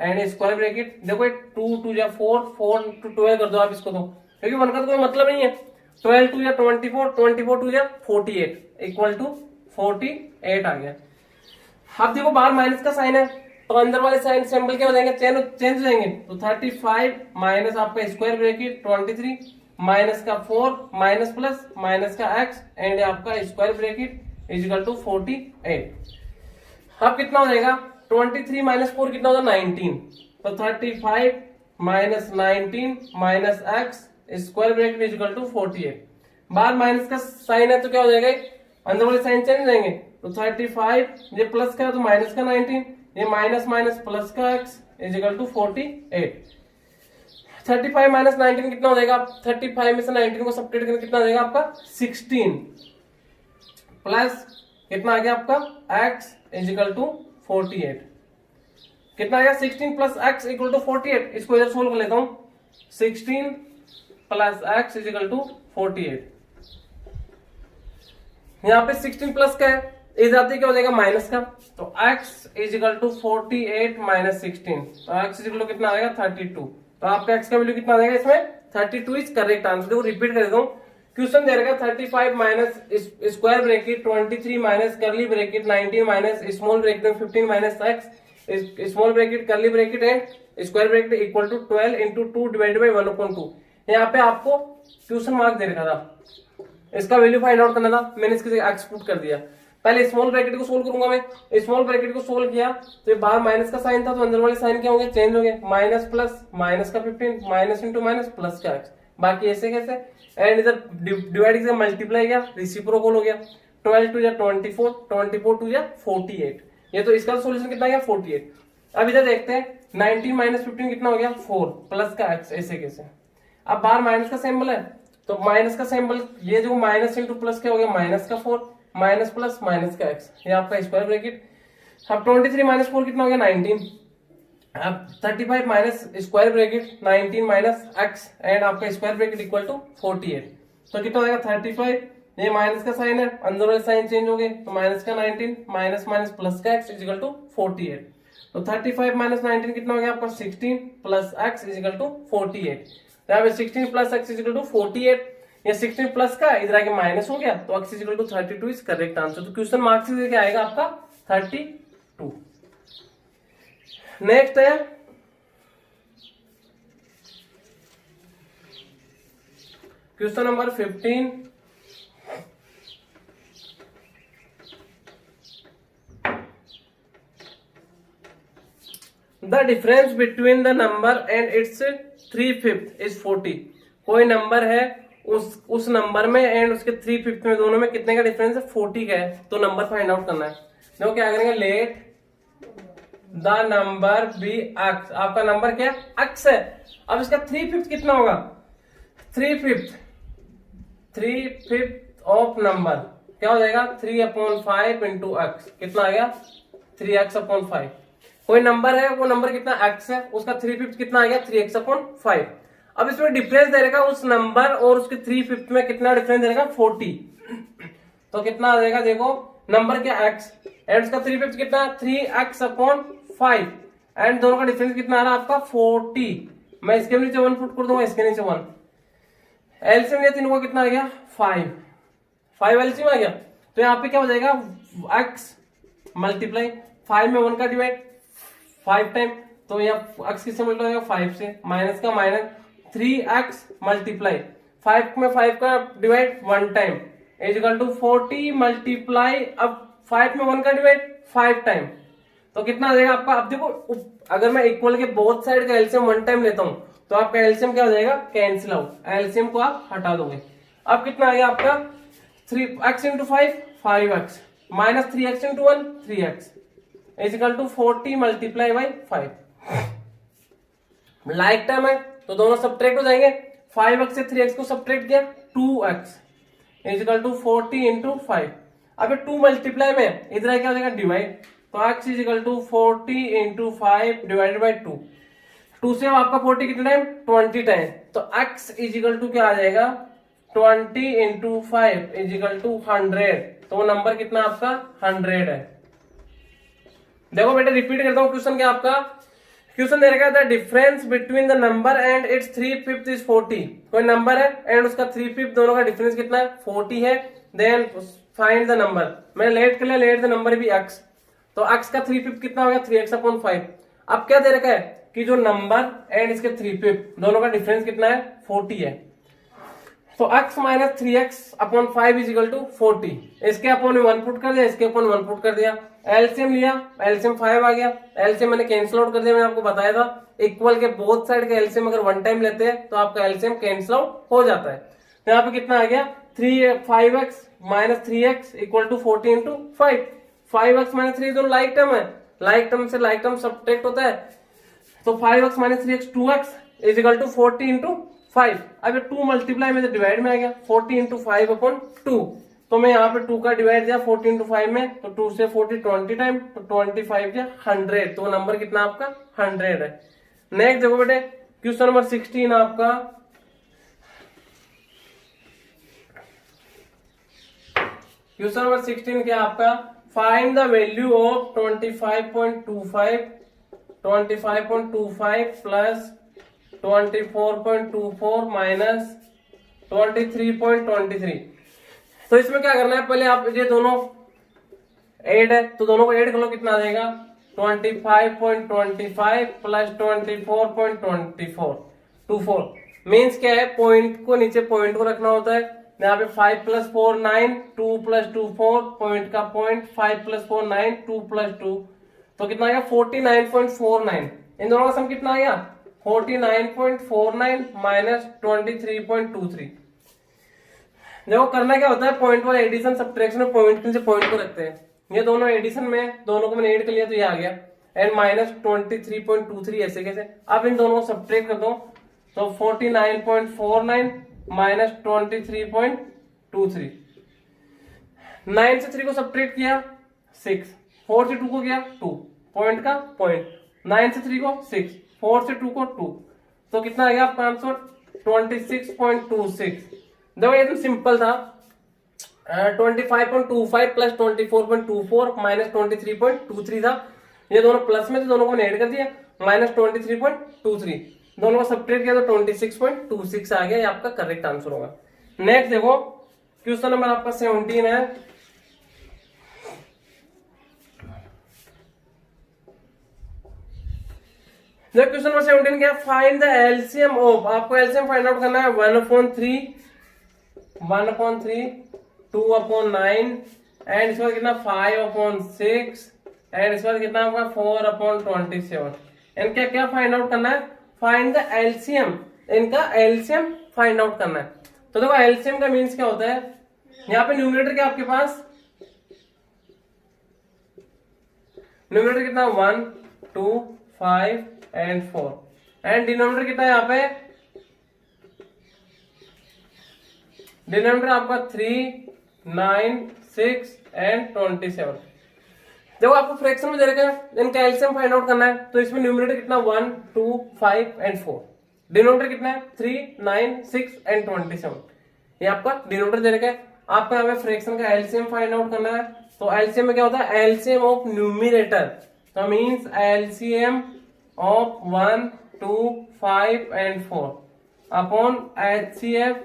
and square bracket, देखो 2 2 या 4 4 to 12 कर दो आप इसको, तो क्योंकि 1 का तो कोई मतलब नहीं है, 12 2 या 24 24 2 या 48 इक्वल टू 48 आ गया। अब देखो बाहर माइनस का साइन है तो अंदर वाले साइन सिंबल क्या हो जाएंगे चेंज हो जाएंगे, तो 35 माइनस आपका स्क्वायर ब्रैकेट 23 माइनस का 4 माइनस प्लस माइनस का एक्स एंड आपका स्क्वायर ब्रैकेट इजिकल टू 48। अब कितना हो जाएगा 23 माइनस 4 कितना होगा 19, तो 35 minus 19 minus x square bracket is equal to 48, बाहर माइनस का साइन है तो क्या हो जाएगा अंदर वाले साइन चेंज हो जाएंगे, तो 35, ये प्लस का है तो माइनस का 19, ये माइनस माइनस प्लस का x is equal to 48। 35 minus 19 कितना हो जाएगा? 35 में से 19 को सब्ट्रैक्ट करके कितना हो जाएगा आपका? 16 प्लस कितना आ गया आपका? x is equal to 48। कितना आ गया? 16 प्लस x इक्वल टू 48। इसको इधर सोल्व कर लेता हूं। 16 plus x is equal to 48। यहाँ पे 16 प्लस का है, इधर आते क्या हो जाएगा? माइनस का। तो x is equal to 48 minus 16, तो x इज इक्वल टू कितना आएगा? 32। तो आपका x का वैल्यू कितना आ जाएगा इसमें? 32 इज करेक्ट आंसर। देखो रिपीट कर देता हूँ। क्वेश्चन दे रखा 35 minus square bracket 23 minus curly bracket 19 minus small bracket 15 minus x small bracket curly bracket and square bracket equal to 12 into 2 divided by 1/2। यहाँ पे आपको क्वेश्चन मार्क दे रखा था, इसका वैल्यू फाइंड आउट करना था। मैंने इसके एक्स पुट कर दिया। पहले स्मॉल ब्रैकेट को सोल्व करूंगा मैं। स्मॉल ब्रैकेट को सोल्व किया तो ये बाहर माइनस का साइन था, तो अंदर वाले साइन क्या होंगे? चेंज होंगे। माइनस प्लस माइनस का 15 माइनस इंटू माइनस प्लस का x, बाकी ऐसे कैसे। एंड इधर डिवाइड से मल्टीप्लाई किया, रेसिप्रोकल हो गया। 12 टू या 24, 24 टू या 48। ये तो इसका सोल्यूशन कितना गया? 48। अब इधर देखते हैं 19 माइनस 15 कितना हो गया? 4 प्लस का x, ऐसे कैसे। अब बाहर माइनस का सिंबल है तो माइनस का सिंबल, ये जो माइनस इंटू प्लस क्या हो गया? माइनस का 4 माइनस प्लस माइनस का x, ये आपका स्क्वायर ब्रैकेट। अब 23 माइनस 4 कितना हो गया? 19। अब 35 minus square bracket 19 minus x and आपका स्क्वायर ब्रैकेट इक्वल टू 48। तो कितना हो जाएगा? 35, ये माइनस का साइन है, अंदर वाले साइन चेंज हो गए, तो माइनस का 19 माइनस माइनस प्लस का x इज इक्वल टू 48। तो 35 माइनस 19 कितना हो गया आपका? 16 plus x is equal to 48। तो यहाँ पे 16 plus x is equal to 48। ये 16 प्लस का इधर आके माइनस हो गया, तो x is equal to 32 is correct answer. तो क्वेश्चन मार्क से क्या आएगा आपका? 32। नेक्स्ट है question number 15। The difference between the number and its 3/5 is 40। कोई नंबर है, उस नंबर में एंड उसके 3/5 में, दोनों में कितने का डिफरेंस है? 40 का है। तो नंबर फाइंड आउट करना है। देखो क्या करेंगे, let the number be x. आपका नंबर क्या? एक्स है। अब इसका 3/5 कितना होगा? 3/5 ऑफ नंबर क्या हो जाएगा? 3/5 इंटू एक्स। कितना आ गया? 3x/5। कोई नंबर है, वो नंबर कितना? x है, उसका 3/5 कितना आ गया? 3x/5। अब इसमें डिफरेंस दे रहेगा उस नंबर और उसके 3/5 में कितना डिफरेंस दे रहेगा? 40। तो कितना आ जाएगा? देखो नंबर क्या? x एंड उसका 3/5 कितना? 3x/5 एंड दोनों का डिफरेंस कितना आ रहा है आपका? 40। मैं इसके नीचे 1 पुट कर दूंगा, इसके नीचे 1। एलसीएम ये तीनों का कितना आ गया? 5 एलसीएम आ गया। तो यहाँ पे क्या हो जाएगा? x मल्टीप्लाई 5 में 1 का डिवाइड 5 टाइम, तो यहाँ x किससे मल्टीप्लाई होगा? 5 से। माइनस का माइनस 3x मल्टीप्लाई 5 में 5 का divide 1 time is equal to 40 multiply, अब 5 में 1 का डिवाइड 5 टाइम, तो कितना आ जाएगा आपका? अब देखो अगर मैं इक्वल के बोथ साइड का एलसीएम 1 टाइम लेता हूं तो आपका एलसीएम क्या हो जाएगा? Cancel out. एलसीएम को आप हटा दोगे। अब कितना आ गया आपका? 3x into 5x minus 3x into 1 3x is equal to 40 multiply by 5। Like term है तो दोनों सब्ट्रैक्ट हो जाएंगे। 5x से 3x को सब्ट्रैक्ट किया, 2x is equal to 40 into 5। अब 2 मल्टीप्लाई में इधर क्या हो जाएगा? डिवाइड, तो x is equal to 40 into 5 divided by 2। 2 से आपका 40 कितना टाइम? 20 टाइम। तो x इज इक्वल टू क्या आ जाएगा? 20 इंटू 5 इज इक्वल टू 100। तो वो नंबर कितना आपका? 100 है। देखो बेटा रिपीट करता हूँ क्वेश्चन क्या आपका? क्वेश्चन दे रखा है difference between the number and its 3/5 is 40। कोई नंबर है एंड उसका 3/5 दोनों का डिफरेंस कितना है? 40 है। Then find the number. मैंने लेट कर लिया, लेट द नंबर भी x। तो x का 3/5 कितना हो गया? 3x/5। अब क्या दे रखा है कि जो नंबर एंड इसके 3/5 दोनों का डिफरेंस कितना है? 40 है। तो x minus 3x/5 is equal to 40। इसके अपन 1 पुट कर दिया, इसके अपन 1 पुट कर दिया। एलसीएम लिया, एलसीएम 5 आ गया। एलसीएम मैंने कैंसिल आउट कर दिया, मैंने आपको बताया था इक्वल के बोथ साइड के एलसीएम अगर 1 टाइम लेते हैं तो आपका एलसीएम कैंसिल आउट हो जाता है। तो यहाँ पे कितना आ गया? 5x minus 3x equal to 40 into 5x minus 3 दोनों लाइक टर्म है, लाइक टर्म से लाइक टर्म सब्ट्रैक्ट होता है, तो 5x minus 3x 2x is equal to 40 into 5। अब 2 मल्टीप्लाई में तो डिवाइड में आ गया 40 इंटू 5 अपॉन 2, तो मैं यहाँ पे 2 का डिवाइड दिया 40 इंटू 5 में, तो 2 से 40 20 टाइम, तो 25 या 100, तो नंबर कितना आपका 100 है। नेक्स्ट देखो बेटे क्वेश्चन नंबर 16 आपका, क्वेश्चन नंबर 16 क्या आपका, find the value of 25.25 plus 24.24 minus 23.23। तो इसमें क्या करना है, पहले आप ये दोनों ऐड है तो दोनों को ऐड कर लो, कितना देगा 25.25 प्लस 24.24 मीन्स क्या है, पॉइंट को नीचे पॉइंट को रखना होता है, यहाँ पे 5 प्लस 4 9, 2 प्लस 2 4, पॉइंट का पॉइंट, 5 प्लस 4 9, 2 प्लस 2, तो कितना आ गया 49.49। इन दोनों का सम कितना आ गया 49.49 माइनस 23.23। देखो करना क्या होता है, पॉइंट वाला एडिशन सब्ट्रैक्शन में पॉइंट से पॉइंट को रखते हैं, ये दोनों एडिशन में दोनों को मैंने ऐड कर लिया तो ये आ गया, एंड माइनस 23.23 ऐसे कैसे, अब इन दोनों को सब्ट्रैक्ट कर दो, तो 49.49 माइनस 23.23, 9 से 3 को सब्ट्रैक्ट किया 6, 4 से 2 को किया 2, पॉइंट का पॉइंट, 9 से 3 को 6, 4 से 2 को 2, तो कितना आ गया आपका आंसर 26.26। देखो एकदम सिंपल था, 25.25 प्लस 24.24 माइनस 23.23 था, ये दोनों प्लस में थे, दोनों को ऐड कर दिया, माइनस 23.23, दोनों को सब्ट्रैक्ट किया तो 26.26 आ गया, ये आपका करेक्ट आंसर होगा। नेक्स्ट देखो क्वेश्चन नंबर आपका 17 है, क्वेश्चन नंबर 17 क्या, फाइंड द एलसीएम ऑफ, आपको एलसीएम फाइंड आउट करना है 1/3, 2/9 एंड इसके बाद कितना 5/6 एंड इसके बाद कितना आपका 4/27, इनका क्या फाइंड आउट करना है, फाइंड द एलसीएम, इनका एलसीएम फाइंड आउट करना है। तो देखो एलसीएम का मीन्स क्या होता है, यहाँ पे न्यूमरेटर क्या आपके पास, न्यूमरेटर कितना 1 2 5 एंड 4 एंड डिनोमिनेटर कितना है यहाँ पे, डिनोमिनेटर आपका 3 9 6 एंड 27। देखो आपको फ्रैक्शन में दे रखा है, इनका एलसीएम फाइंड आउट करना है, तो इसमें न्यूमरेटर कितना 1 2 5 एंड 4, डिनोमिनेटर कितना है 3 9 6 एंड 27, ये आपका डिनोमिनेटर दे रखा है। आपको यहाँ पे फ्रैक्शन का एलसीएम फाइंड आउट करना है, तो एलसीएम में क्या होता है, एलसीएम ऑफ न्यूमरेटर, तो means LCM of 1 2 5 and 4 upon HCF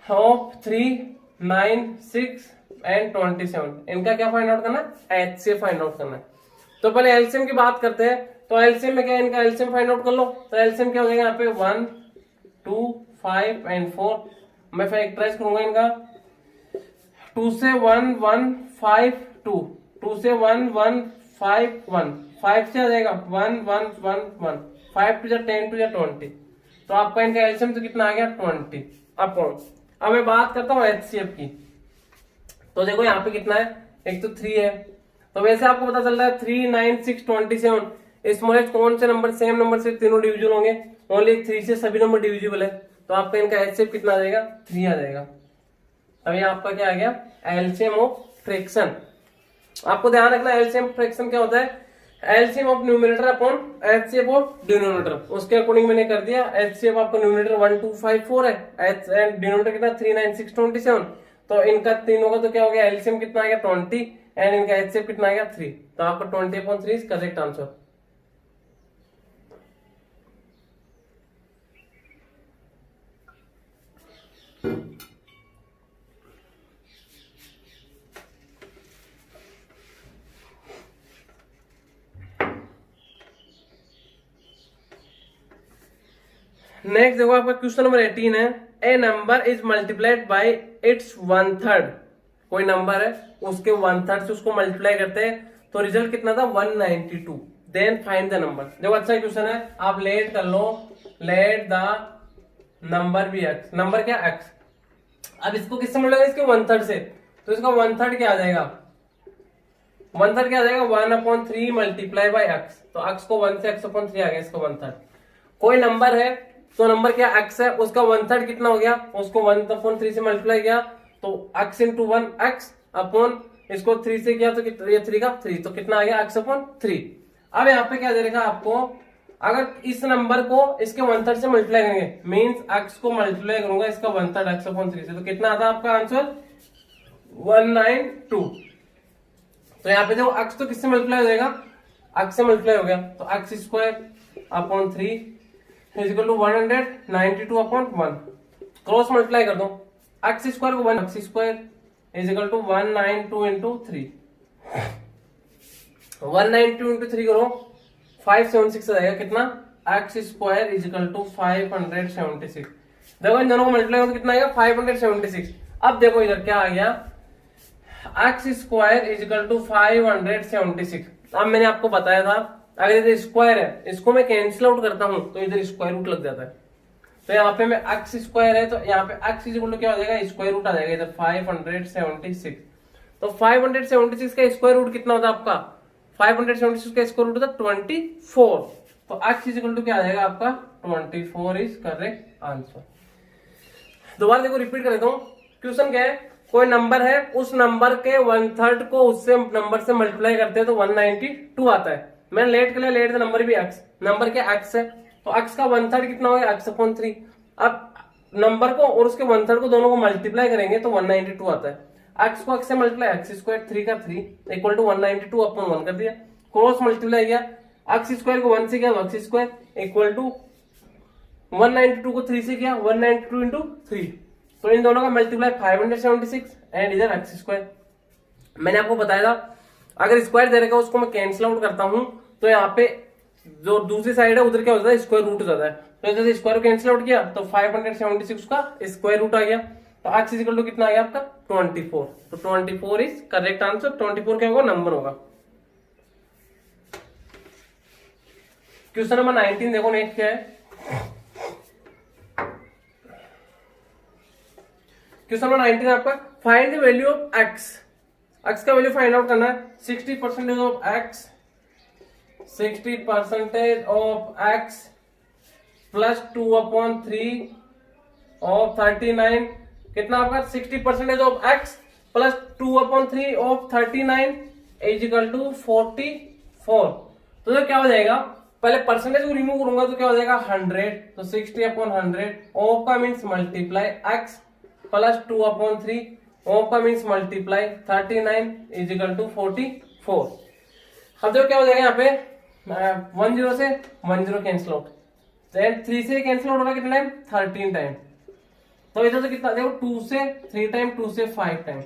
of 3 9 6 and 27, इनका क्या फाइंड आउट करना है, एचसीएफ फाइंड आउट करना है। तो पहले एलसीएम की बात करते हैं, तो एलसीएम में क्या है, इनका एलसीएम फाइंड आउट कर लो, तो एलसीएम क्या हो जाएगा यहाँ पे 1 2 5 एंड 4, मैं फैक्टराइज करूंगा इनका, 2 से 1 1 5 2, 2 से 1 1 5 1, 5 से आ जाएगा 1 1 1 1, 5 to 10 to 20, तो आपका इनका एलसीएम तो कितना आ गया 20 अपॉन, अब मैं बात करता हूँ एचसीएफ की, तो देखो यहाँ पे कितना है, एक तो 3 है, तो वैसे आपको पता चल रहा है 3 9 6 27, स्मॉलेस्ट कौन से नंबर सेम नंबर से तीनों डिविजिबल होंगे, ओनली 3 से सभी नंबर डिविजिबल है, तो आपका इनका एचसीएफ कितना आ जाएगा 3 आ जाएगा। अब ये आपका क्या आ गया, एलसीएम ऑफ फ्रैक्शन। आपको ध्यान रखना एलसीएम फ्रैक्शन क्या होता है, LCM of numerator upon HCF of denominator, उसके अकॉर्डिंग मैंने कर दिया, एचसीएफ आपका न्यूमरेटर 1 2 5 4 है, एंड डिनोमिनेटर कितना 3 9 6 27, तो इनका तीनों का तो क्या हो गया, एलसीएम कितना आ गया 20 एंड इनका एचसीएफ कितना आ गया 3, तो आपका 20/3 इज करेक्ट आंसर। नेक्स्ट देखो आपका क्वेश्चन नंबर 18 है, a number is multiplied by its 1/3, कोई नंबर है उसके 1/3 से उसको मल्टीप्लाई करते हैं तो रिजल्ट कितना था 192, देन फाइंड द नंबर। देखो अच्छा क्वेश्चन है, आप लेट कर लो, let the number be x, number क्या एक्स, अब इसको किससे मल्टीप्लाई, इसके 1/3 से, तो इसका 1/3 क्या आ जाएगा, 1/3 क्या आ जाएगा 1/3 मल्टीप्लाई बाई एक्स, तो एक्स को 1 से x/3 आ गया, इसका 1/3। कोई नंबर है तो नंबर क्या x है, उसका 1/3 कितना हो गया, उसको 1/3 से मल्टीप्लाई किया तो x इंटू 1 x अपॉन इसको 3 से किया तो ये 3 का 3, तो कितना आ गया x/3। अब यहाँ पे क्या दे रखा आपको, अगर इस नंबर को इसके 1/3 से मल्टीप्लाई करेंगे, मींस x को मल्टीप्लाई करूंगा इसका 1/3 x/3 से, तो कितना आता है आपका आंसर 192। तो यहाँ पे देखो x तो किससे मल्टीप्लाई हो जाएगा, x से मल्टीप्लाई हो गया, तो x² 3 is equal to 192/1, cross multiply कर दो, x² को 1 x² is equal to 192 into 3, 192 into 3 करो 576 आ जाएगा, कितना x² इजिकल टू 576। देखो इन दोनों को मल्टीप्लाई करो तो कितना आएगा 576। अब देखो इधर क्या आ गया, x² इजिकल टू 576। अब मैंने आपको बताया था अगर इधर स्क्वायर है, इसको मैं कैंसिल आउट करता हूं तो इधर स्क्वायर रूट लग जाता है, तो यहाँ पे मैं x² है तो यहाँ पे x इक्वल टू क्या हो जाएगा, स्क्वायर रूट आ जाएगा इधर 576। तो 576 का स्क्वायर रूट कितना होता है आपका, 576 का स्क्वायर रूट होता है 24, तो x इक्वल टू क्या आ जाएगा आपका 24 इज करेक्ट आंसर। दोबारा देखो रिपीट कर देता हूं, क्वेश्चन क्या है, कोई नंबर है उस नंबर के 1/3 को उससे नंबर से मल्टीप्लाई करते हैं तो 192 आता है। मैंने लेट के लिए लेट द नंबर भी x, नंबर के x है तो x का 1/3 कितना हो गया x/3। अब नंबर को और उसके 1/3 को दोनों को मल्टीप्लाई करेंगे तो 192 आता है, x को x से मल्टीप्लाई x² 3 का 3 इक्वल टू 192/1 कर दिया, क्रॉस मल्टीप्लाई किया, x² को 1 से किया x² इक्वल टू 192 को 3 से किया 192 इंटू 3, तो इन दोनों का मल्टीप्लाई 576 एंड इधर x²। मैंने आपको बताया था अगर स्क्वायर दे रखा उसको मैं कैंसिल आउट करता हूं तो यहाँ पे जो दूसरी साइड है उधर क्या होता है स्क्वायर रूट हो जाता है, तो इधर स्क्वायर कैंसिल आउट किया तो 576 का स्क्वायर रूट आ गया, तो x इक्वल टू कितना आ गया आपका 24, तो 24 इज करेक्ट आंसर। 24 क्या होगा नंबर होगा। क्वेश्चन नंबर 19 देखो नेक्स्ट क्या है, क्वेश्चन नंबर 19 आपका find the value of x, x का वैल्यू फाइंड आउट करना है, 60% of x, 60% of x plus 2/3 of 39, कितना आपका 60% of x plus 2/3 of 39 is equal to 44। तो क्या हो जाएगा, पहले परसेंटेज को रिमूव करूंगा तो क्या हो जाएगा 100, तो 60/100 ऑफ का means multiply x plus 2/3 of का means multiply 39 is equal to 44। अब देखो क्या हो जाएगा यहाँ पे 10 से 10 कैंसिल आउट, 3 से कैंसिल आउट होगा कितना टाइम 13 टाइम, तो इधर से कितना देखो 2 से 3 टाइम 2 से 5 टाइम,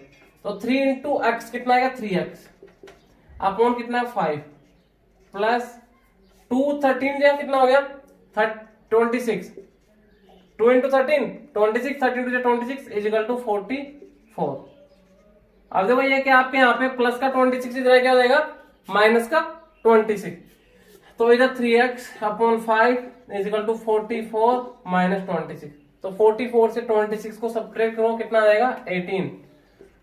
तो 3 इंटू एक्स कितना आएगा 3x अपॉन कितना 5 प्लस 2 13 दिया कितना हो गया 26, 2 into 13 26, 13 to 26 is equal to 44। अब देखो ये कि आपके यहाँ पे प्लस का 26 इधर क्या हो जाएगा माइनस का 26, तो इधर 3x upon 5 is equal to 44 minus 26, तो 44 से 26 को सब्ट्रैक्ट करो कितना आ जाएगा 18,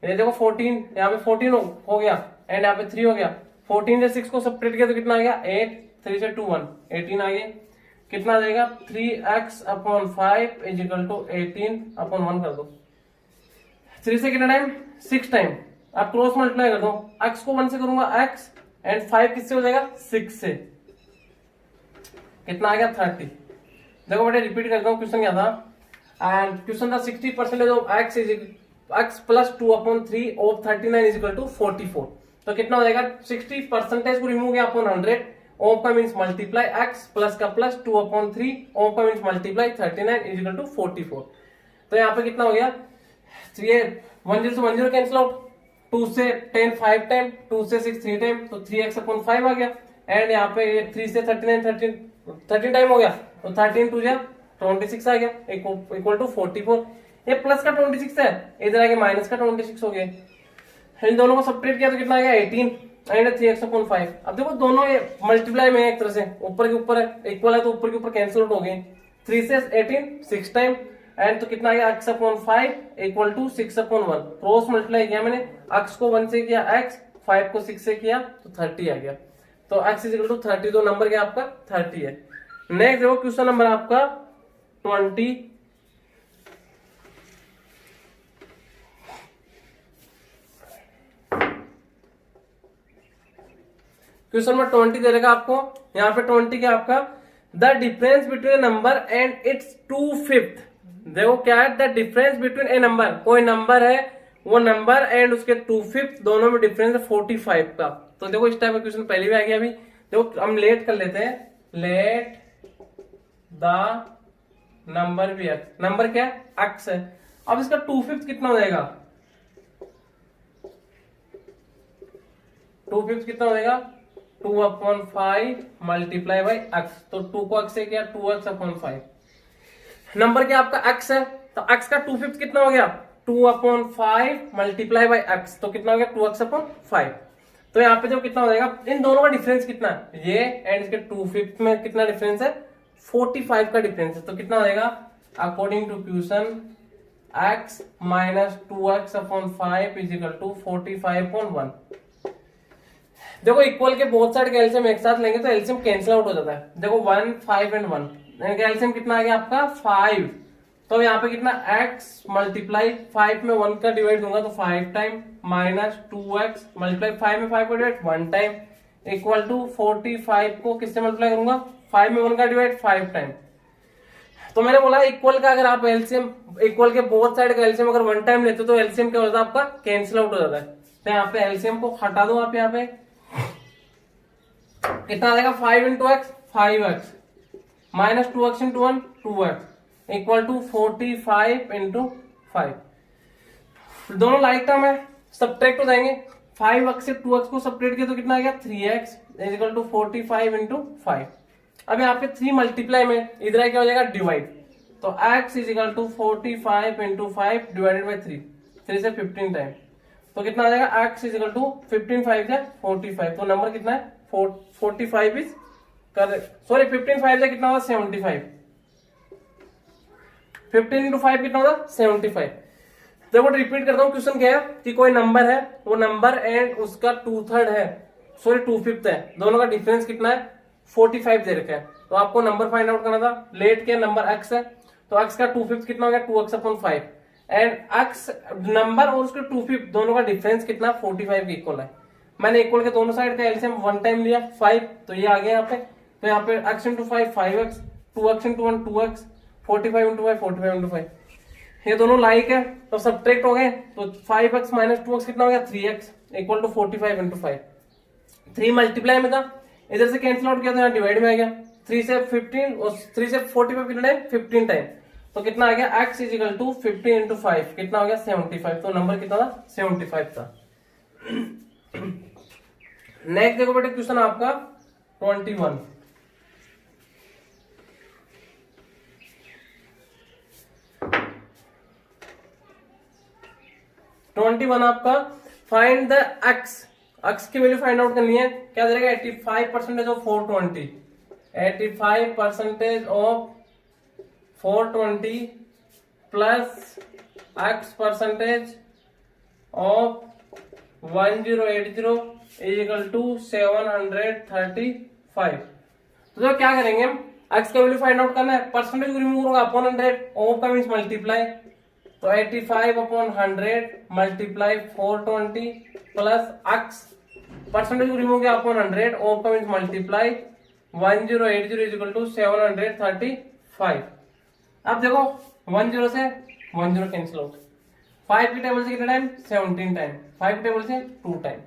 ये देखो 14 यहाँ पे 14 हो गया एंड यहाँ पे 3 हो गया, 14 से 6 को सब्ट्रैक्ट किया तो कितना आ गया 8, 3 से 2 1 18 आ गया, कितना आ जाएगा 3x upon 5 is equal to 18 upon 1 कर दो, 3 से कितना टाइम 6 टाइम, आप क्रॉस मल्टीप्लाई कर दो, x को 1 से करूंगा x एंड 5 किससे हो जाएगा 6 से, कितना आ गया 30। देखो बेटे रिपीट करता हूँ क्वेश्चन क्या था, एंड क्वेश्चन था 60% of x is x plus 2/3 of 39 is equal to 44, तो कितना हो जाएगा 60% को रिमूव किया अपॉन 100 ऑफ का मींस मल्टीप्लाई x प्लस का प्लस 2/3 ऑफ का means multiply 39 is equal to 44, तो यहाँ पे कितना हो गया 10 से 10 कैंसिल आउट, 2 से 10 5 टाइम, 2 से 6 3 टाइम, तो 3x अपॉन 5 आ गया एंड यहाँ पे 3 से 39 13 टाइम हो गया, तो 13 टू 26 आ गया इक्वल टू 44, ये प्लस का 26 है इधर आगे माइनस का 26 हो गया, इन दोनों को सब्ट्रैक्ट किया तो कितना आ गया 18 एंड 3x अपॉन 5। अब देखो दोनों ये मल्टीप्लाई में एक तरह से ऊपर के ऊपर है इक्वल है तो ऊपर के ऊपर कैंसिल आउट हो गए, 3 से 18 6 टाइम, एंड तो कितना आ गया x upon 5 equal to 6 upon 1, cross multiply किया मैंने, x को 1 से किया x, 5 को 6 से किया तो 30 आ गया। तो x इक्वल टू 30, तो नंबर क्या आपका 30 है। नेक्स्ट देखो क्वेश्चन नंबर आपका 20। क्वेश्चन नंबर 20 दे रखा आपको, यहाँ पे 20 क्या आपका, the difference between A number and it's 2/5। देखो क्या है, the difference between A number, कोई नंबर है, वो नंबर एंड उसके 2/5 दोनों में डिफरेंस है 45 का। तो देखो इस टाइप का क्वेश्चन पहले भी आ गया। अभी देखो हम लेट कर लेते हैं, लेट द नंबर भी है, नंबर क्या है x है। अब इसका 2/5 कितना हो जाएगा, 2/5 कितना हो जाएगा 2 अपॉन 5 मल्टीप्लाई बाई x। तो 2 को x से किया 2x अपॉन 5, नंबर क्या आपका x है, तो x का 2/5 कितना हो गया 2 अपॉन 5 मल्टीप्लाई बाई x, तो कितना हो गया 2x अपॉन 5। तो यहाँ पे जो कितना हो जाएगा, इन दोनों का डिफरेंस कितना है, ये एंड इसके 2/5 में कितना डिफरेंस है 45 का डिफरेंस है। तो कितना हो जाएगा according to question x minus 2x upon 5 is equal to 45/1। देखो इक्वल के बोथ साइड का एलसीएम एक साथ लेंगे तो एलसीएम कैंसिल आउट हो जाता है। देखो 1 5 एंड 1, एलसीएम कितना आ गया आपका 5। तो यहाँ पे कितना x मल्टीप्लाई 5 में 1 का डिवाइड दूंगा तो 5 टाइम माइनस 2x मल्टीप्लाई 5 में 5 का डिवाइड 1 टाइम इक्वल टू 45 को किससे मल्टीप्लाई करूंगा 5 में 1 का डिवाइड 5 टाइम। तो मैंने बोला इक्वल का अगर आप एलसीएम, इक्वल के बोथ साइड का एलसीएम अगर 1 टाइम लेते तो एलसीएम क्या हो जाता है आपका कैंसिल आउट हो जाता है। तो यहाँ पे एलसीएम को हटा दो आप, यहाँ पे कितना आ जाएगा 5 into x 5x minus 2x into 1 2x equal to 45 into 5। दोनों लाइक टर्म है, सब्ट्रैक्ट हो जाएंगे, 5x से 2x को सब्ट्रैक्ट किया तो कितना आ गया 3x इक्वल टू 45 इंटू 5। अब यहाँ पे 3 मल्टीप्लाई में इधर क्या हो जाएगा डिवाइड, तो x is equal to 45 into 5 divided by 3 से 15 टाइम, तो कितना आ जाएगा x इज इक्वल टू 15 5 से 45। तो नंबर कितना है 45 इज करेक्ट, सॉरी 15 5 से कितना होगा 75, 15 इंटू 5 कितना होगा 75। देखो रिपीट करता हूँ, क्वेश्चन क्या है कि कोई नंबर है, वो नंबर एंड उसका 2/3 है, सॉरी 2/5 है, दोनों का डिफरेंस कितना है 45 दे रखा है। तो आपको नंबर फाइंड आउट करना था, लेट के नंबर x है, तो x का 2/5 कितना हो गया 2x upon 5 and x number और उसके 2/5 दोनों का डिफरेंस कितना 45 के इक्वल है। मैंने इक्वल के दोनों साइड का एलसीएम 1 टाइम लिया 5, तो ये आ गया यहाँ पे। तो यहाँ पे x into 5 5x, 2x into 1 2x, 45 into 5 45 into 5, ये दोनों लाइक है तो सब्ट्रैक्ट हो गए, तो 5x माइनस 2x कितना हो गया 3x equal to 45 into 5। 3 multiply में था, इधर से कैंसिल आउट किया तो यहाँ डिवाइड में आ गया, 3 से 15 और 3 से 45 कितना टाइम 15 टाइम, तो कितना आ गया x is equal to 15 into 5 कितना हो गया 75। तो नंबर कितना था 75 था। नेक्स्ट देखो बेटे क्वेश्चन आपका 21। आपका फाइंड द x की वैल्यू फाइंड आउट करनी है, क्या दे रखा है 85% of 420, 85% of 420 plus x percentage of 1080 is equal to 735। तो क्या करेंगे हम, x का वैल्यू फाइंड आउट करना है, परसेंटेज को रिमूव होगा अपॉन 100, ऑफ का मींस मल्टीप्लाई, तो 85 upon 100 multiply 420 plus x percentage को रिमूव किया अपॉन 100, ऑफ का means multiply 1080 is equal to 735। अब देखो 10 से 10 कैंसिल आउट, 5 की टेबल से कितना टाइम 17 टाइम, 5 की टेबल से 2 टाइम,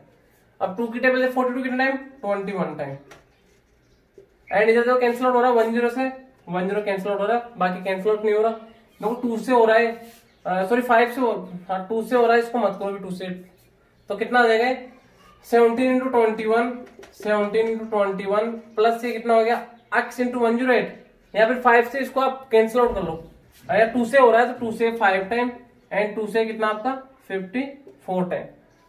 अब 2 की टेबल से 42 कितना टाइम 21 टाइम, एंड इधर जो कैंसिल आउट हो रहा है 10 से 10 कैंसिल आउट हो रहा है, बाकी कैंसिल आउट नहीं हो रहा। देखो 2 से हो रहा है, सॉरी 5 से 2 से हो रहा है, इसको मत करो भी 2 से, तो कितना आ जाएगा 17 इंटू 21 17 इंटू 21 प्लस ये कितना हो गया x इंटू 108, या फिर 5 से इसको आप कैंसिल आउट कर लो, अगर 2 से हो रहा है तो 2 से 5 टाइम एंड 2 से कितना आपका 54 टाइम,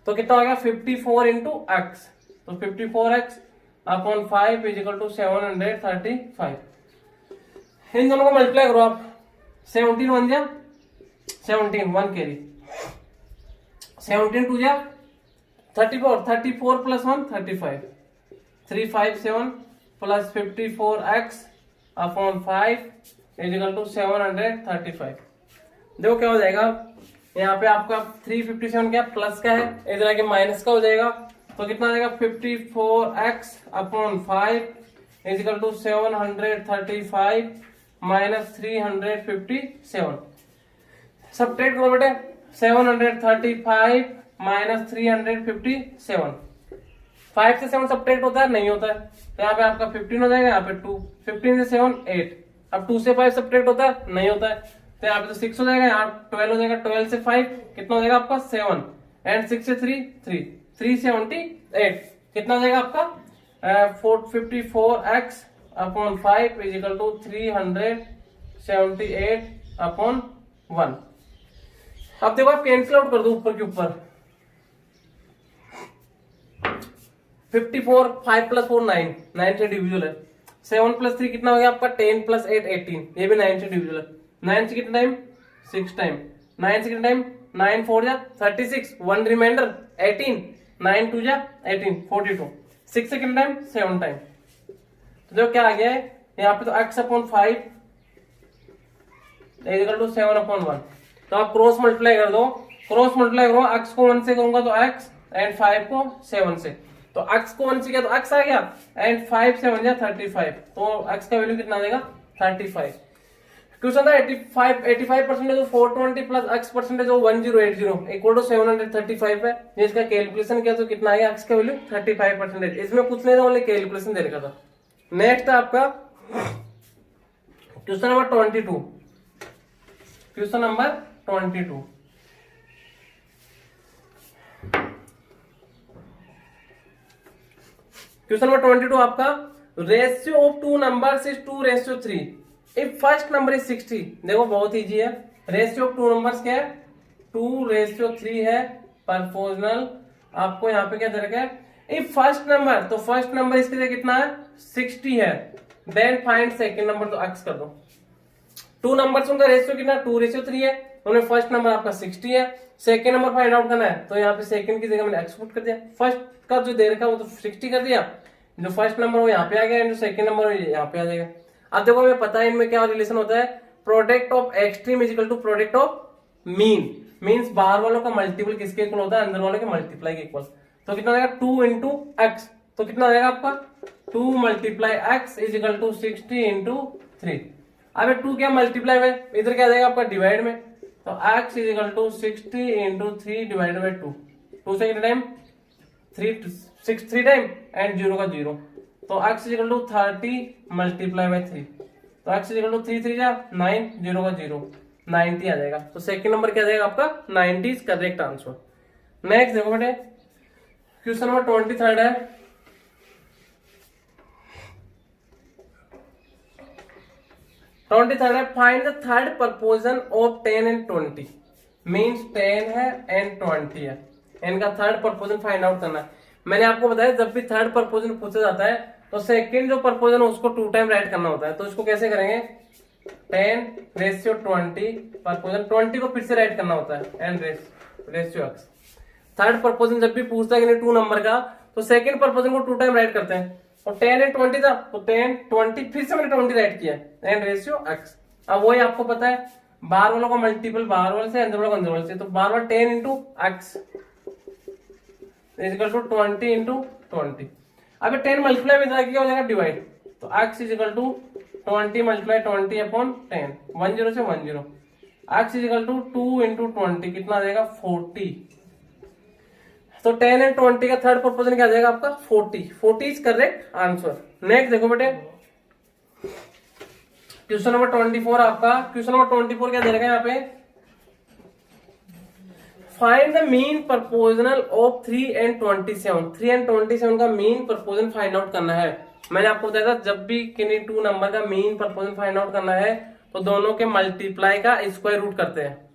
तो कितना हो गया 54 इंटू एक्स, तो 54x upon 5 is equal to 735। इन दोनों को मल्टीप्लाई करो आप, 17 वन जा 17 1 कैरी, 17 टू जा 34, 34 प्लस 1 35, 357 plus 54x upon 5 is equal to 735। देखो क्या हो जाएगा, यहाँ पे आपका 357 क्या प्लस का है, इधर आके माइनस का हो जाएगा, तो कितना आ जाएगा 54x upon 5 is equal to 735 minus 357। Subtract करो बेटे, 735 माइनस 357, 5 से 7 सब्ट्रैक्ट होता है नहीं होता है, तो यहाँ पे आपका 15 हो जाएगा, यहाँ पे 2, 15 से 7 8, अब 2 से 5 सब्ट्रैक्ट होता है नहीं होता है, तो यहाँ पे तो 6 हो जाएगा, यहाँ 12 हो जाएगा, 12 से 5 कितना हो जाएगा आपका 7 एंड 6 से 3 3, 378 कितना हो जाएगा आपका 454x upon 5 is equal to 378 upon 1। अब देखो आप कैंसिल आउट कर दो ऊपर के ऊपर, 54 5 प्लस 4 9, 9 से डिविजिबल है, 7 प्लस 3 कितना हो गया आपका 10 प्लस 8 18, ये भी 9 से डिविजिबल है, 9 से कितना टाइम 6 टाइम, 9 से कितना टाइम 9 4 जा 36, 1 रिमाइंडर 18, 9 2 जा 18 42, 6 से कितना टाइम 7 टाइम। तो जो क्या आ गया है यहाँ पे, तो x upon 5 equal to 7 upon 1, तो आप क्रॉस मल्टीप्लाई कर दो, क्रॉस मल्टीप्लाई करो, x को 1 से करूंगा तो x एंड 5 को 7 से, तो x को 1 से किया तो x आ गया एंड 5 से 1 जा 35, तो x का वैल्यू कितना आ जाएगा 35। क्वेश्चन था 85% जो 420 प्लस x परसेंटेज जो 1080 इक्वल टू 735 है, ये इसका कैलकुलेशन किया तो कितना आएगा x का वैल्यू 35%, इसमें कुछ नहीं था, ओनली कैलकुलेशन दे रखा था। नेक्स्ट आपका question number 22, question number 22, question number 22 आपका, ratio of two numbers is 2:3 if first number is 60। देखो बहुत इजी है, रेशियो ऑफ टू नंबर्स क्या है 2:3 है, प्रोपोर्शनल आपको यहाँ पे क्या दे रखा है इफ फर्स्ट नंबर, तो फर्स्ट नंबर इसके लिए कितना है 60 है, देन फाइंड सेकंड नंबर, तो एक्स कर दो, टू नंबर्स उनका रेशियो कितना 2:3 है, उन्हें फर्स्ट नंबर आपका 60 है, सेकंड नंबर फाइंड आउट करना है, तो यहाँ पे सेकंड की जगह मैंने एक्स पुट कर दिया, फर्स्ट का जो दे रखा है वो तो 60 कर दिया, जो फर्स्ट नंबर वो यहाँ पे आ गया, जो सेकंड नंबर यहाँ पे आ जाएगा। अब देखो हमें पता है इनमें क्या रिलेशन होता है, product of extreme is equal to product of mean, means बाहर वालों का मल्टीपल किसके इक्वल होता है, अंदर वालों के मल्टीप्लाई के इक्वल, तो कितना आएगा 2 इंटू एक्स, तो कितना आएगा आपका 2 multiply x is equal to 60 into 3। अब 2 क्या मल्टीप्लाई में, इधर क्या जाएगा आपका डिवाइड में, तो x is equal to 60 into 3 divide by 2, 2 से कितना टाइम 3 टाइम एंड 0 का 0, तो x is equal to 30 multiply by 3, तो x इज इक्वल टू 3 3 जा 9, 0 का 0 90 आ जाएगा, तो सेकंड नंबर क्या जाएगा आपका 90 इज करेक्ट आंसर। नेक्स्ट देखो बेटे क्वेश्चन नंबर 23 है, find the third proportion of 10 and 20, means 10 है एंड 20 है, इनका थर्ड प्रपोजन फाइंड आउट करना है। मैंने आपको बताया जब भी थर्ड प्रपोजन पूछा जाता है तो सेकंड जो प्रपोजन है उसको 2 टाइम राइट करना होता है, तो इसको कैसे करेंगे 10:20 प्रपोजन 20 को फिर से राइट करना होता है एंड रेशियो एक्स। थर्ड प्रपोजन जब भी पूछता है कि नहीं 2 नंबर का, तो सेकंड प्रपोजन को 2 टाइम राइट करते हैं, और 10 एंड 20 था तो 10 20 फिर से मैंने 20 राइट किया एंड रेशियो एक्स। अब वही आपको पता है बाहर वालों का मल्टीपल बाहर वाले से, अंदर वालों का अंदर वाले से, तो बार बार 10 into x is equal to 20 into 20। अब 10 मल्टीप्लाई में क्या हो जाएगा डिवाइड, तो x is equal to 20 multiply 20 upon 10, 10 से 10, x is equal to 2 into 20 कितना आ जाएगा 40, तो 10 एंड 20 का थर्ड प्रपोजन क्या आ जाएगा आपका 40 इज करेक्ट आंसर। नेक्स्ट देखो बेटे क्वेश्चन नंबर 24 आपका, क्वेश्चन नंबर 24 क्या दे रखा है यहाँ पे, find the mean proportional of 3 and 27, 3 and 27 का मीन प्रपोजन फाइंड आउट करना है। मैंने आपको बताया था जब भी किन्हीं 2 नंबर का मीन प्रपोजन फाइंड आउट करना है तो दोनों के मल्टीप्लाई का स्क्वायर रूट करते हैं,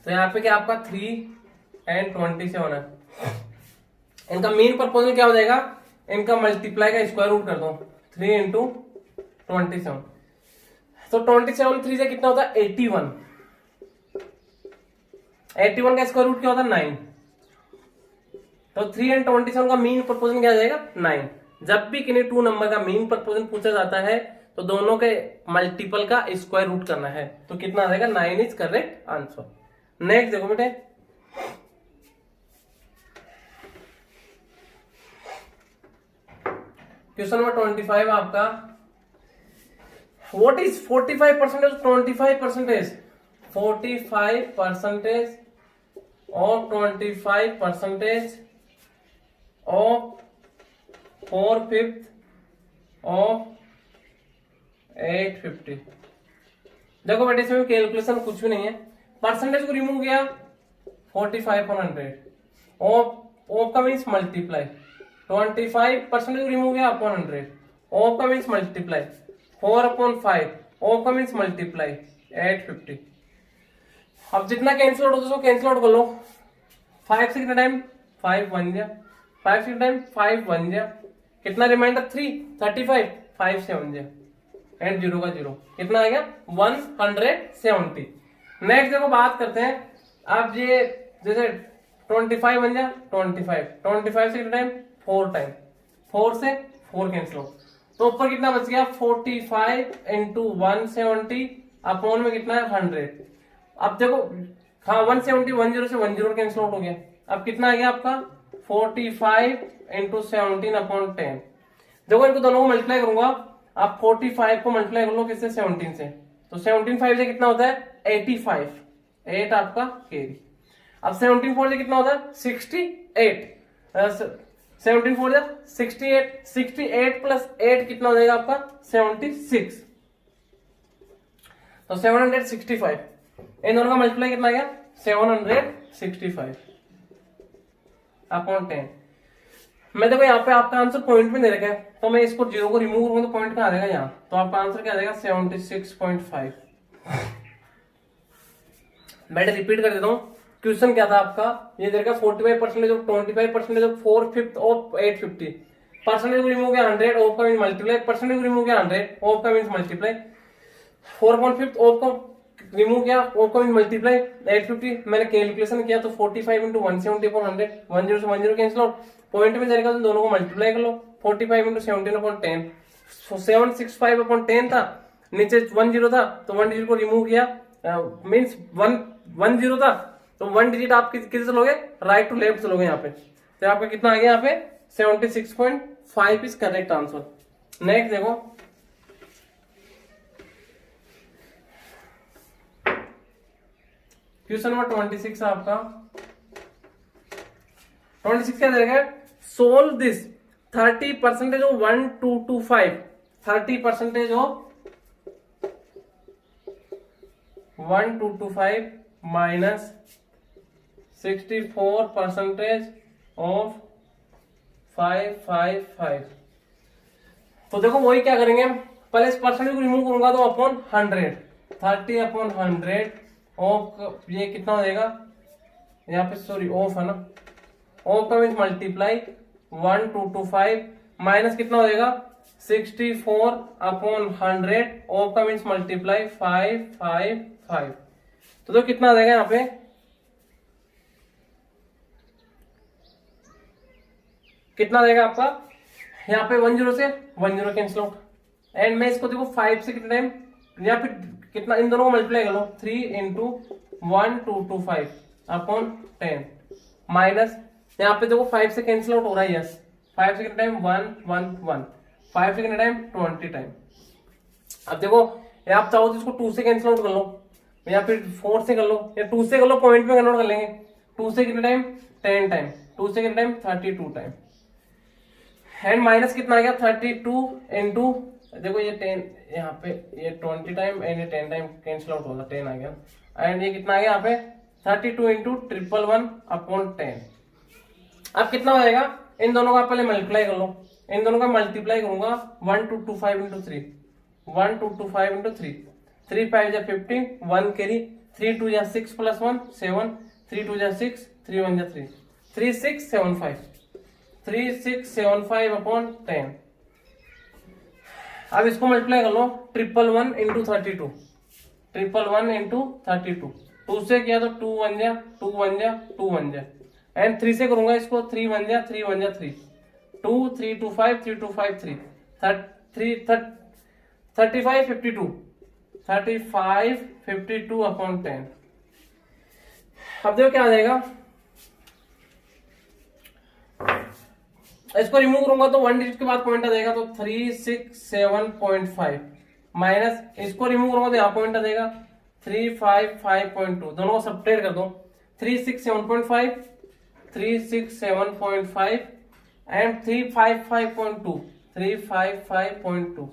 तो यहाँ पे क्या आपका 3 एंड 27 है, इनका मीन प्रपोजल क्या हो जाएगा, इनका मल्टीप्लाई का स्क्वायर रूट कर दो, 3 इंटू 27, तो 27 3 से कितना होता है 81, 81 का स्क्वायर रूट क्या होता है 9, तो 3 एंड 27 का मीन प्रपोर्शन क्या आ जाएगा 9। जब भी किन्हीं टू नंबर का मीन प्रपोर्शन पूछा जाता है तो दोनों के मल्टीपल का स्क्वायर रूट करना है, तो कितना आ जाएगा 9 इज करेक्ट आंसर। नेक्स्ट देखो बेटे, क्वेश्चन नंबर 25 आपका, what is 45% 25%, 45% of 25% of 4/5 of 850। देखो बेटे इसमें कैलकुलेशन कुछ भी नहीं है, परसेंटेज को रिमूव किया 45/100, ऑफ का मीन्स मल्टीप्लाई, 25% को रिमूव किया अपॉन 100, ऑफ का मीन्स मल्टीप्लाई 4/5, ऑफ का मीन्स मल्टीप्लाई 850। अब जितना कैंसिल आउट होता है उसको कैंसिल आउट कर लो, 5 से कितना टाइम 5 1 जा, 5 से टाइम 5 1 जा, कितना रिमाइंडर 3 35, 5 से 1 जा, एंड 0 का 0, कितना आ गया 170। नेक्स्ट देखो बात करते हैं, अब ये जैसे 25 बन जा 25 से कितना टाइम 4 टाइम, 4 से 4 कैंसिल हो, तो ऊपर कितना बच गया 45 इंटू 170 अपॉन में कितना है 100। अब देखो हाँ 170 10 से 10 कैंसिल आउट हो गया, अब कितना आ गया आपका 45 इंटू 17 अपॉन 10। देखो इनको दोनों को मल्टीप्लाई करूंगा, आप 45 को मल्टीप्लाई कर लो किससे 17 से, तो 17 5 से कितना होता है 85, 8 आपका कैरी। अब 17 4 से कितना होता है 68, 17 4 से 68, 68 प्लस 8 कितना हो जाएगा आपका 76, तो 765, इन दोनों का मल्टीप्लाई कितना आ गया 765 अपॉन 10। मैं देखो यहाँ पे आपका आंसर पॉइंट में दे रखा है, तो मैं इसको 0 को रिमूव करूंगा तो पॉइंट कहाँ आ जाएगा यहाँ, तो आपका आंसर क्या आ जाएगा 76.5। मैं रिपीट कर देता हूँ, क्वेश्चन क्या था आपका, ये दे रखा 45% ऑफ 25% ऑफ 4/5 ऑफ 850, परसेंटेज को रिमूव किया 100, ऑफ का मीन मल्टीप्लाई, परसेंटेज को रिमूव किया 100, ऑफ का मीन मल्टीप्लाई, 4/5 ऑफ को रिमूव किया, ऑफ का मीन मल्टीप्लाई 850। मैंने कैलकुलेशन किया तो 45 इंटू 170 अपॉन 100, 10 से 10 कैंसिल आउट, पॉइंट में जाएगा तो दोनों को मल्टीप्लाई कर लो, 45 इंटू 17 अपॉन 10, 765 अपॉन 10 था, नीचे 10 था तो 1 डिजिट को रिमूव किया, मीन्स 1 था तो 1 डिजिट आप किसे चलोगे राइट टू लेफ्ट चलोगे यहाँ पे, तो आपका कितना आ गया यहाँ पे 76.5 इज करेक्ट आंसर। नेक्स्ट देखो, क्वेश्चन नंबर 26 आपका, 26 क्या देगा, solve this 30% of 1225, 30% of 1225 minus 64% of 555। तो देखो वही क्या करेंगे, पहले इस परसेंटेज को रिमूव करूंगा तो अपॉन 100, 30 अपॉन 100 ऑफ, ये कितना हो जाएगा यहाँ पे, सॉरी ऑफ है ना, ऑफ का मीन्स मल्टीप्लाई 1225 माइनस कितना हो जाएगा 64 अपॉन 100, ऑफ का मीन्स मल्टीप्लाई 555, तो कितना आ जाएगा यहाँ पे, कितना देगा आपका यहाँ पे 10 से 10 कैंसिल आउट, एंड मैं इसको देखो 5 से कितना टाइम, यहाँ पे कितना, इन दोनों को मल्टीप्लाई कर लो 3 इंटू 1225 अपॉन 10 माइनस, यहाँ पे देखो 5 से कैंसिल आउट हो रहा है, यस 5 से कितना टाइम 1 1 1, 5 से कितना टाइम 20 टाइम। अब देखो आप चाहो तो इसको 2 से कैंसिल आउट कर लो, या फिर 4 से कर लो, या 2 से कर लो, पॉइंट में कन्वर्ट कर लेंगे, 2 से कितना टाइम 10 टाइम, 2 से कितना टाइम 32 टाइम, एंड माइनस कितना आ गया 32 इंटू, देखो ये 10 यहाँ पे, ये 20 टाइम एंड ये 10 टाइम कैंसिल आउट होगा, 10 आ गया, एंड ये कितना आ गया यहाँ पे 32 इंटू 111 अपॉन 10। अब कितना हो जाएगा, इन दोनों का पहले मल्टीप्लाई कर लो, इन दोनों का मल्टीप्लाई करूंगा 1225 इंटू 3, 1225 इंटू 3, 3 5 जा 15, 1 कैरी, 3 2 जा 6 प्लस 1 7, 3 2 जा 6, 3 1 जा 3, 3675, 3675 अपॉन 10। अब इसको मल्टीप्लाई कर लो, 111 इंटू 32, 111 इंटू 32, 2 से किया तो 2 1 जा 2 1 जा 2 1 जा, एंड 3 से करूंगा इसको, 3 1 जा 3 1 जा 3, 2 3 2 5 3 2 5 3, 35 52, 35 52 अपॉन 10। अब देखो क्या आ जाएगा, इसको रिमूव करूंगा तो 1 डिजिट के बाद पॉइंट आ जाएगा, तो 367.5 माइनस इसको रिमूव करूंगा तो यहाँ पॉइंट आ जाएगा 355.2, दोनों को सब्ट्रैक्ट कर दो, 367.5 367.5 एंड 355.2 355.2,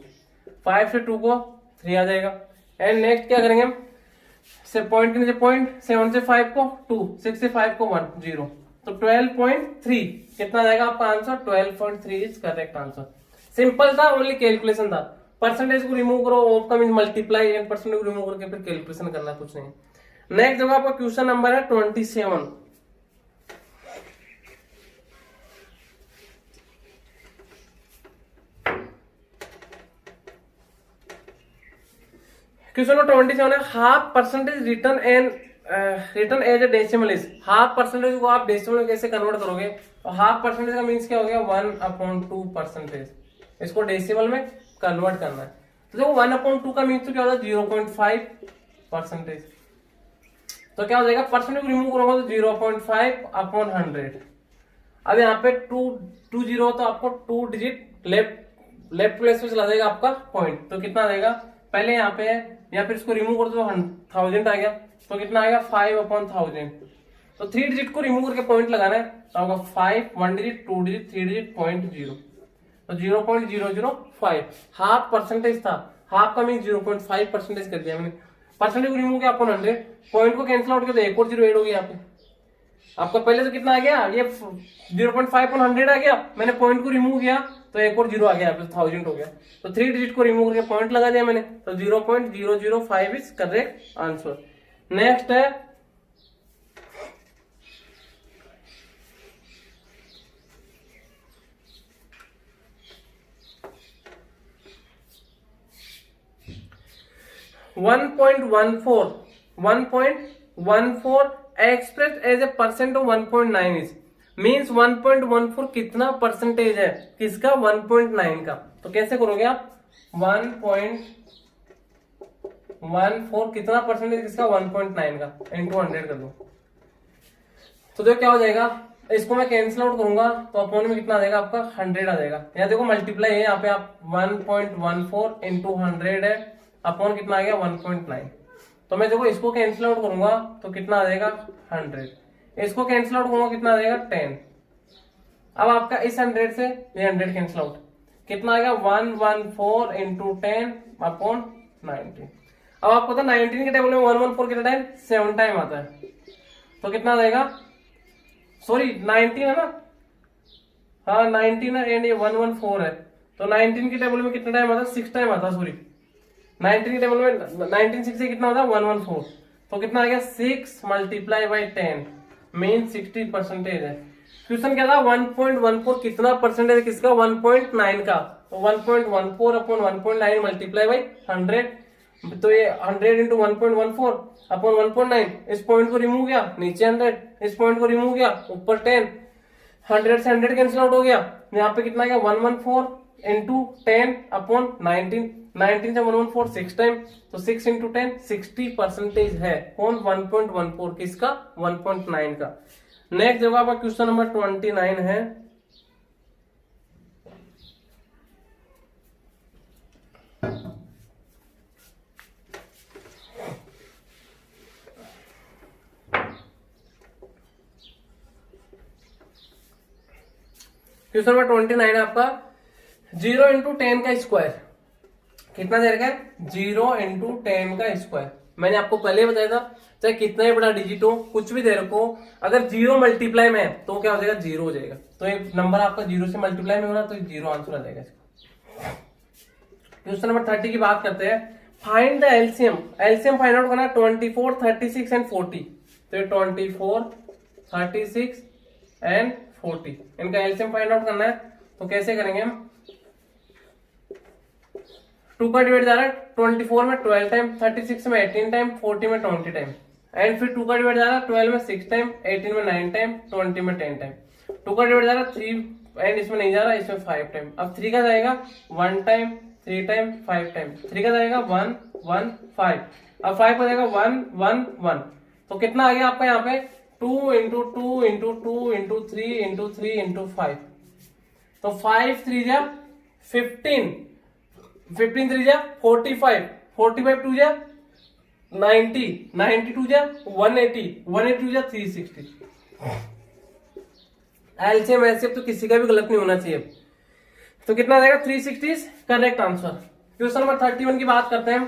5 से 2 को 3 आ जाएगा। एंड नेक्स्ट क्या करेंगे हम, से पॉइंट के नीचे पॉइंट, 7 से 5 को 2, 6 से 5 को 1 0, तो 12.3 कितना जाएगा आपका answer, 12.3 is correct answer. Simple था, ओनली कैलकुलेशन था। परसेंटेज को रिमूव करो, ऑफ का मीन मल्टीप्लाई, एंड परसेंटेज को रिमूव करके फिर कैलकुलेशन करना, कुछ नहीं। नेक्स्ट देखो आपका क्वेश्चन नंबर है 27। क्वेश्चन नंबर 27 है, half percentage return as a decimal is. Half percentage को आप डेसिमल में कैसे कन्वर्ट करोगे, तो हाफ परसेंटेज का मीन्स क्या हो गया, 1/2 परसेंटेज, इसको डेसिमल में कन्वर्ट करना है। तो देखो 1/2 का मीन्स तो क्या होता है, 0.5 परसेंटेज, तो क्या हो जाएगा, परसेंटेज को रिमूव करोगे तो 0.5/100। अब यहाँ पे 2 0 तो आपको 2 डिजिट लेफ्ट प्लेस में चला जाएगा आपका पॉइंट, तो कितना आ जाएगा, पहले यहाँ पे है, या फिर इसको रिमूव कर दो तो 1000 आ गया, तो कितना आएगा 5/1000। तो 3 डिजिट को रिमूव करके पॉइंट लगाना है, तो होगा 5 1 डिजिट 2 डिजिट 3 डिजिट 0.0, तो 0.005 हाफ परसेंटेज था। हाफ का मीन 0.5 परसेंटेज कर दिया मैंने, परसेंटेज को रिमूव किया अपन 100, पॉइंट को कैंसिल आउट किया तो एक और 0 ऐड हो गया यहाँ पे। आपका पहले तो कितना आ गया, ये 0.5/100 आ गया, मैंने पॉइंट को रिमूव किया तो एक और 0 आ गया, यहाँ पे 1000 हो गया, तो 3 डिजिट को रिमूव करके पॉइंट लगा दिया मैंने, तो 0.005 इज करेक्ट आंसर। नेक्स्ट है (1.14) expressed as a percent of 1.9 is means 1.14 कितना परसेंटेज है, किसका, 1.9 का। तो कैसे करोगे आप, 1.14 कितना परसेंटेज किसका, 1.9 का, इंटू 100 कर दो, तो देखो क्या हो जाएगा, इसको मैं कैंसिल आउट करूंगा तो अपोन में कितना आ जाएगा आपका, 100 आ जाएगा। यहाँ देखो मल्टीप्लाई है, यहाँ पे आप 1.14 इंटू 100 है, अपॉन कितना आ गया 1.9, तो मैं देखो इसको कैंसिल आउट करूंगा तो कितना आ जाएगा 100, इसको कैंसिल आउट करूंगा कितना आ जाएगा 10। अब आपका इस 100 से ये 100 कैंसिल आउट, कितना आएगा 114 इंटू 10 अपॉन 19। अब आपको पता 19 के टेबल में 114 कितना टाइम, 7 टाइम आता है, तो कितना आ जाएगा, सॉरी 19 है ना, हाँ 19 है, एंड ये 114 है, तो 19 के टेबल में कितना टाइम आता है, 6 टाइम आता है, सॉरी 19 के टेबल में 19 6 से कितना होता है 114, तो कितना आ गया 6 मल्टीप्लाई बाई 10 मीन 60 परसेंटेज है। क्वेश्चन क्या था, 1.14 कितना परसेंटेज है किसका, 1.9 का, तो 1.14 अपॉन 1.9 मल्टीप्लाई बाई 100, तो ये 100 इंटू 1.14 अपॉन 1.9, इस पॉइंट को रिमूव किया नीचे 100, इस पॉइंट को रिमूव किया ऊपर 10, 100 से 100 कैंसिल आउट हो गया, यहाँ पे कितना गया 114 इंटू 10 अपॉन 19, 19 से 114 6 टाइम, तो 6 इंटू 10 60 परसेंटेज है, कौन 1.14 किसका, 1.9 का। नेक्स्ट जवाब आपका क्वेश्चन नंबर 29 है, क्वेश्चन नंबर 29 है आपका, 0 इंटू 10 का स्क्वायर कितना दे रखा है, 0 इंटू 10 का स्क्वायर। मैंने आपको पहले बताया था, चाहे कितना ही बड़ा डिजिट हो, कुछ भी दे रखो, अगर 0 मल्टीप्लाई में है तो क्या हो जाएगा, 0 हो जाएगा, तो एक नंबर आपका 0 से मल्टीप्लाई में होना, तो 0 आंसर आ जाएगा इसका। क्वेश्चन नंबर 30 की बात करते हैं, find the LCM. LCM find out करना, 24 36 एंड 40, तो 24 36 एंड 40 इनका एलसीएम फाइंड आउट करना है, तो कैसे करेंगे हम, 2 का डिवाइड जा रहा है 24 में 12 टाइम, 36 में 18 टाइम, 40 में 20 टाइम। एंड फिर 2 का डिवाइड जा रहा है 12 में 6 टाइम, 18 में 9 टाइम, 20 में 10 टाइम। 2 का डिवाइड जा रहा है 3 एंड इसमें नहीं जा रहा, इसमें 5 टाइम। अब 3 का जाएगा 1 टाइम, 3 टाइम, 5 टाइम। 3 का जाएगा 1 1 5। अब 5 का जाएगा 1 1 1। तो कितना आ गया आपका यहाँ पे 2 into 2 into 2 into 3 into 3 into 5। तो 5 3 जा 15, 15 3 जा 45, 45 2 जा 90, 92 जा 180, 182 जा 360। एलसीएम एलसीएम तो किसी का भी गलत नहीं होना चाहिए। तो कितना आ जाएगा 360 करेक्ट आंसर। क्वेश्चन नंबर 31 की बात करते हैं।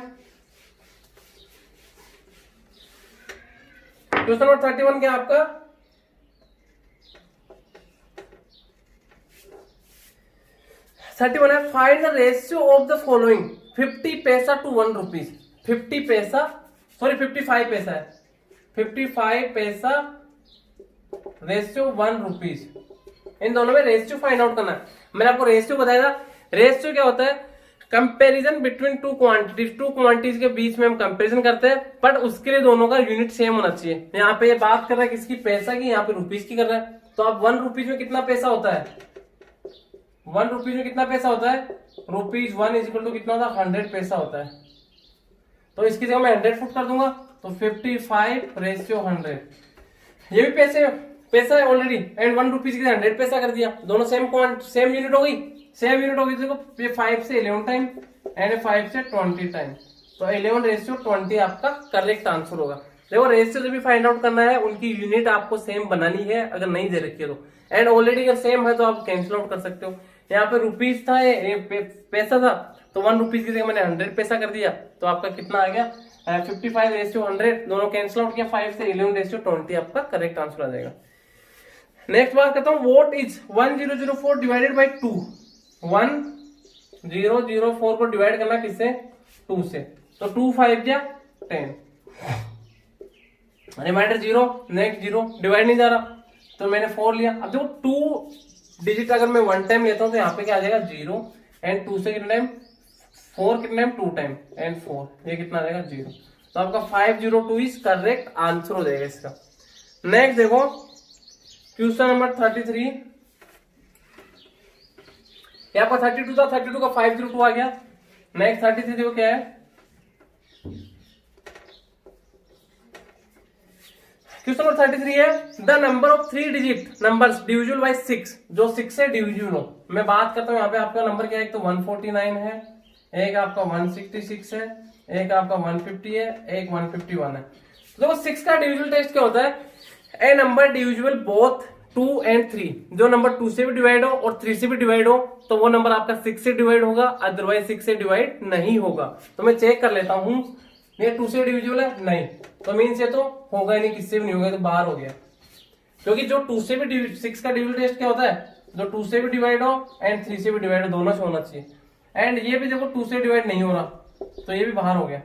क्वेश्चन नंबर 31 क्या आपका 31 है, find the ratio of the following 50 पैसा टू 1 रुपीज। 50 पैसा सॉरी 55 पैसा है, 55 पैसा रेशियो 1 रुपीज। इन दोनों में रेशियो फाइंड आउट करना है। मैंने आपको रेशियो बताया था। रेशियो क्या होता है comparison between two quantities. Two quantities के बीच में हम कंपैरिजन करते हैं, बट उसके लिए दोनों का यूनिट सेम होना चाहिए। यहाँ पे ये बात कर रहा है किसकी पैसा की, यहाँ पे रुपीज की कर रहा है। तो अब 1 रुपीज में कितना पैसा होता है, 1 रुपीज में कितना पैसा होता है, रुपीज 1 इज इक्वल टू कितना होता है 100 पैसा होता है। तो इसकी जगह मैं 100 फुट कर दूंगा, तो 55 रेशियो 100। ये भी पैसा है ऑलरेडी, एंड 1 रुपीज की 100 पैसा कर दिया। दोनों सेम यूनिट हो गई, सेम यूनिट हो गई। देखो ये 5 से 11 टाइम एंड 5 से 20 टाइम। तो 11 रेशियो 20 आपका करेक्ट आंसर होगा। देखो रेशियो जो भी फाइंड आउट करना है उनकी यूनिट आपको सेम बनानी है, अगर नहीं दे रखी है तो। एंड ऑलरेडी अगर सेम है तो आप कैंसिल आउट कर सकते हो। यहाँ पे रुपीज था, पैसा था, तो 1 रुपीज की जगह मैंने 100 पैसा कर दिया। तो आपका कितना आ गया 55 रेशियो 100। दोनों कैंसिल आउट किया, 5 से 11 रेशियो 20 आपका करेक्ट आंसर आ जाएगा। नेक्स्ट बात करता हूं, व्हाट इज 1004 डिवाइडेड बाई 2। 1004 को डिवाइड करना किससे 2 से, तो 2 5 जा 10, रिमाइंडर 0, नेक्स्ट 0, डिवाइड नहीं जा रहा तो मैंने 4 लिया। अब देखो 2 डिजिट अगर मैं 1 टाइम लेता हूं तो यहाँ पे क्या आ जाएगा 0, एंड 2 से कितना टाइम 4 कितना टाइम 2 टाइम एंड 4, ये कितना आ जाएगा 0। तो आपका 502 इज करेक्ट आंसर हो जाएगा इसका। नेक्स्ट देखो क्वेश्चन नंबर 33। यहाँ पर 32 था, 32 का 502 आ गया। नेक्स्ट 33 देखो क्या है, क्वेश्चन नंबर 33 है the number of 3 digit numbers divisible by 6, जो 6 से डिविजिबल हो। मैं बात करता हूँ यहाँ पे आपका नंबर क्या है, एक तो 149 है, एक आपका 166 है, एक आपका 150 है, एक 151 है। तो देखो 6 का डिविजिबल टेस्ट क्या होता है, a number divisible both 2 and 3। जो नंबर 2 से भी डिवाइड हो और 3 से भी डिवाइड हो तो वो नंबर आपका 6 से डिवाइड होगा, अदरवाइज 6 से डिवाइड नहीं होगा। तो मैं चेक कर लेता हूं, ये 2 से डिविजिबल है नहीं, तो मीन्स ये तो होगा ही नहीं, किससे भी नहीं होगा, तो बाहर हो गया। क्योंकि जो 2 से भी 6 का डिविजिबल टेस्ट क्या होता है, जो 2 से भी डिवाइड हो एंड 3 से भी डिवाइड हो, दोनों से होना चाहिए। एंड ये भी देखो 2 से डिवाइड नहीं हो रहा, तो ये भी बाहर हो गया।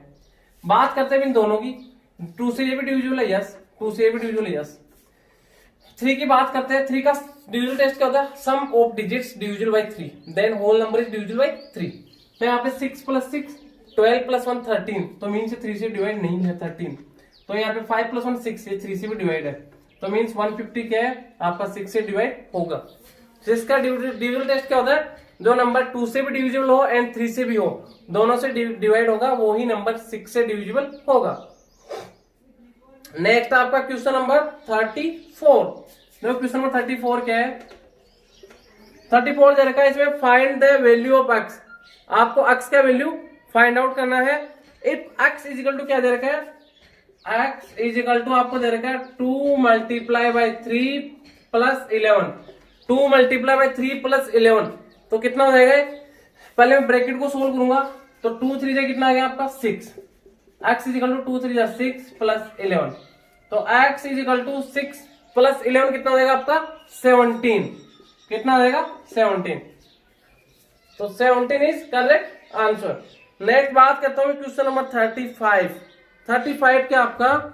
बात करते हैं इन दोनों की, 2 से ये भी डिविजिबल है यस, 2 से ये भी डिविजिबल है यस। 3 की बात करते हैं, 3 का डिविजिबल टेस्ट क्या होता है, sum of digits divisible by 3, then whole number is divisible by 3। तो यहाँ पे 6 + 6 12 + 1 13, तो मीन्स 3 से डिवाइड नहीं है 13। तो यहाँ पे 5 + 1 6, ये 3 से भी डिवाइड है, तो मीन्स 150 क्या है आपका 6 से डिवाइड होगा। जिसका डिविजिबल टेस्ट क्या होता है, जो नंबर 2 से भी डिविजिबल हो एंड 3 से भी हो, दोनों से डिवाइड होगा, वो ही नंबर 6 से डिविजिबल होगा। नेक्स्ट आपका क्वेश्चन नंबर 34। देखो क्वेश्चन नंबर 34 क्या है, 34 दे रखा है इसमें, find the value of x। आपको x का वैल्यू फाइंड आउट करना है। If x is equal to क्या दे रखा है, x इज इक्वल टू आपको दे रखा है 2 × 3 + 11, 2 × 3 + 11, तो कितना हो जाएगा। पहले मैं ब्रैकेट को सोल्व करूंगा, तो 2 3 से कितना आ गया आपका 6, x इज इक्वल टू 2 3 6 + 11, तो x इज इक्वल टू 6 + 11 कितना हो जाएगा आपका 17, कितना हो जाएगा 17। तो 17 इज करेक्ट आंसर। नेक्स्ट बात करता हूं क्वेश्चन नंबर 35। 35 क्या आपका,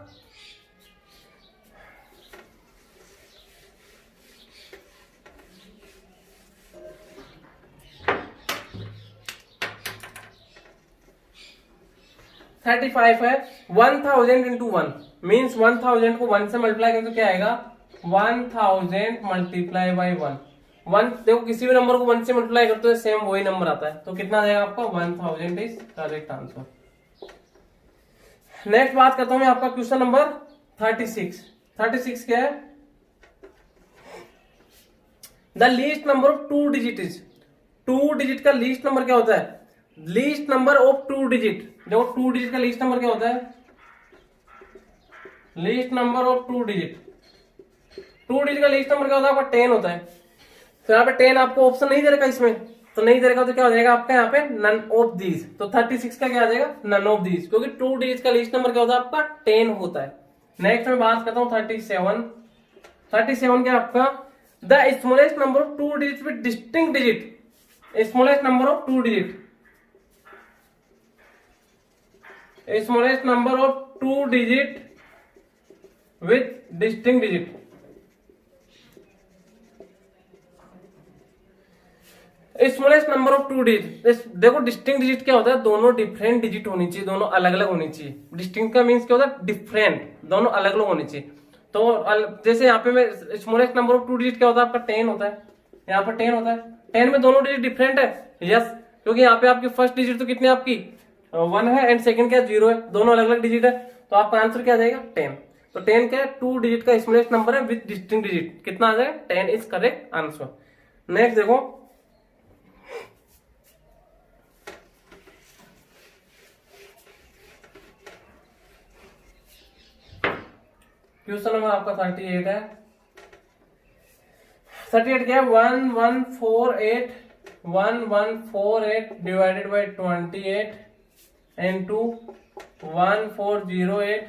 35 है, 1000 इंटू 1 मीन्स 1000 को 1 से मल्टीप्लाई करें तो क्या आएगा 1000 मल्टीप्लाई बाई 1 देखो किसी भी नंबर को 1 से मल्टीप्लाई करते हो सेम वही नंबर आता है, तो कितना आ जाएगा आपका 1000 इज करेक्ट आंसर। नेक्स्ट बात करता हूं मैं आपका क्वेश्चन नंबर 36 क्या है, the least number of 2 digit is, 2 digit का लीस्ट नंबर क्या होता है, लीस्ट नंबर ऑफ 2 डिजिट, देखो 2 डिजिट का लीस्ट नंबर क्या होता है, least number of 2 digit, 2 digit का लीस्ट नंबर क्या होता है आपका 10 होता है। तो यहाँ पे 10 आपको ऑप्शन नहीं दे रखा इसमें, तो नहीं दे रखा तो क्या हो जाएगा आपका यहाँ पे नन ऑफ दीज, तो 36 का क्या आ जाएगा नन ऑफ दीज, क्योंकि 2 डिजिट का लीस्ट नंबर क्या होता है आपका 10 होता है। नेक्स्ट में बात करता हूँ 37 क्या आपका, the smallest number of 2 digit with distinct digit, smallest number of 2 digit, smallest number of 2 digit with distinct digit, smallest number of 2 digit, देखो डिस्टिंक्ट डिजिट क्या होता है, दोनों डिफरेंट डिजिट होनी चाहिए, दोनों अलग अलग होनी चाहिए। डिस्टिंक्ट का मीन्स क्या होता है डिफरेंट, दोनों अलग अलग होनी चाहिए। तो जैसे यहाँ पे मैं स्मॉलेस्ट नंबर ऑफ 2 डिजिट क्या होता है आपका 10 होता है, यहाँ पर 10 होता है, 10 में दोनों डिजिट डिफरेंट है, यस, क्योंकि यहाँ पे आपकी फर्स्ट डिजिट तो कितनी आपकी 1 है एंड सेकंड क्या 0 है, दोनों अलग अलग डिजिट है, तो आपका आंसर क्या आ जाएगा 10। तो 10 क्या है 2 डिजिट का स्मॉलेस्ट नंबर है विद डिस्टिंक्ट डिजिट, कितना आ जाएगा 10 इज करेक्ट आंसर। नेक्स्ट देखो क्वेश्चन नंबर आपका 38 है, 38 क्या है 1148 divided by 28 into 1408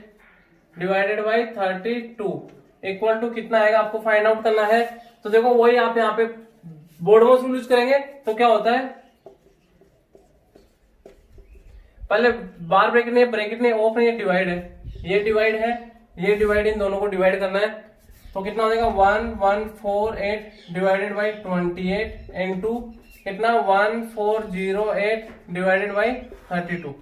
divided by 32 equal to कितना आएगा आपको फाइंड आउट करना है। तो देखो वही आप यहाँ पे बोर्ड में यूज करेंगे, तो क्या होता है पहले बार ब्रैकेट नहीं ऑफ नहीं, डिवाइड है, ये डिवाइड है, ये डिवाइड, इन दोनों को डिवाइड करना है, तो कितना हो जाएगा 1148 डिवाइडेड बाई 28 इनटू कितना 1408 डिवाइडेड बाई 32।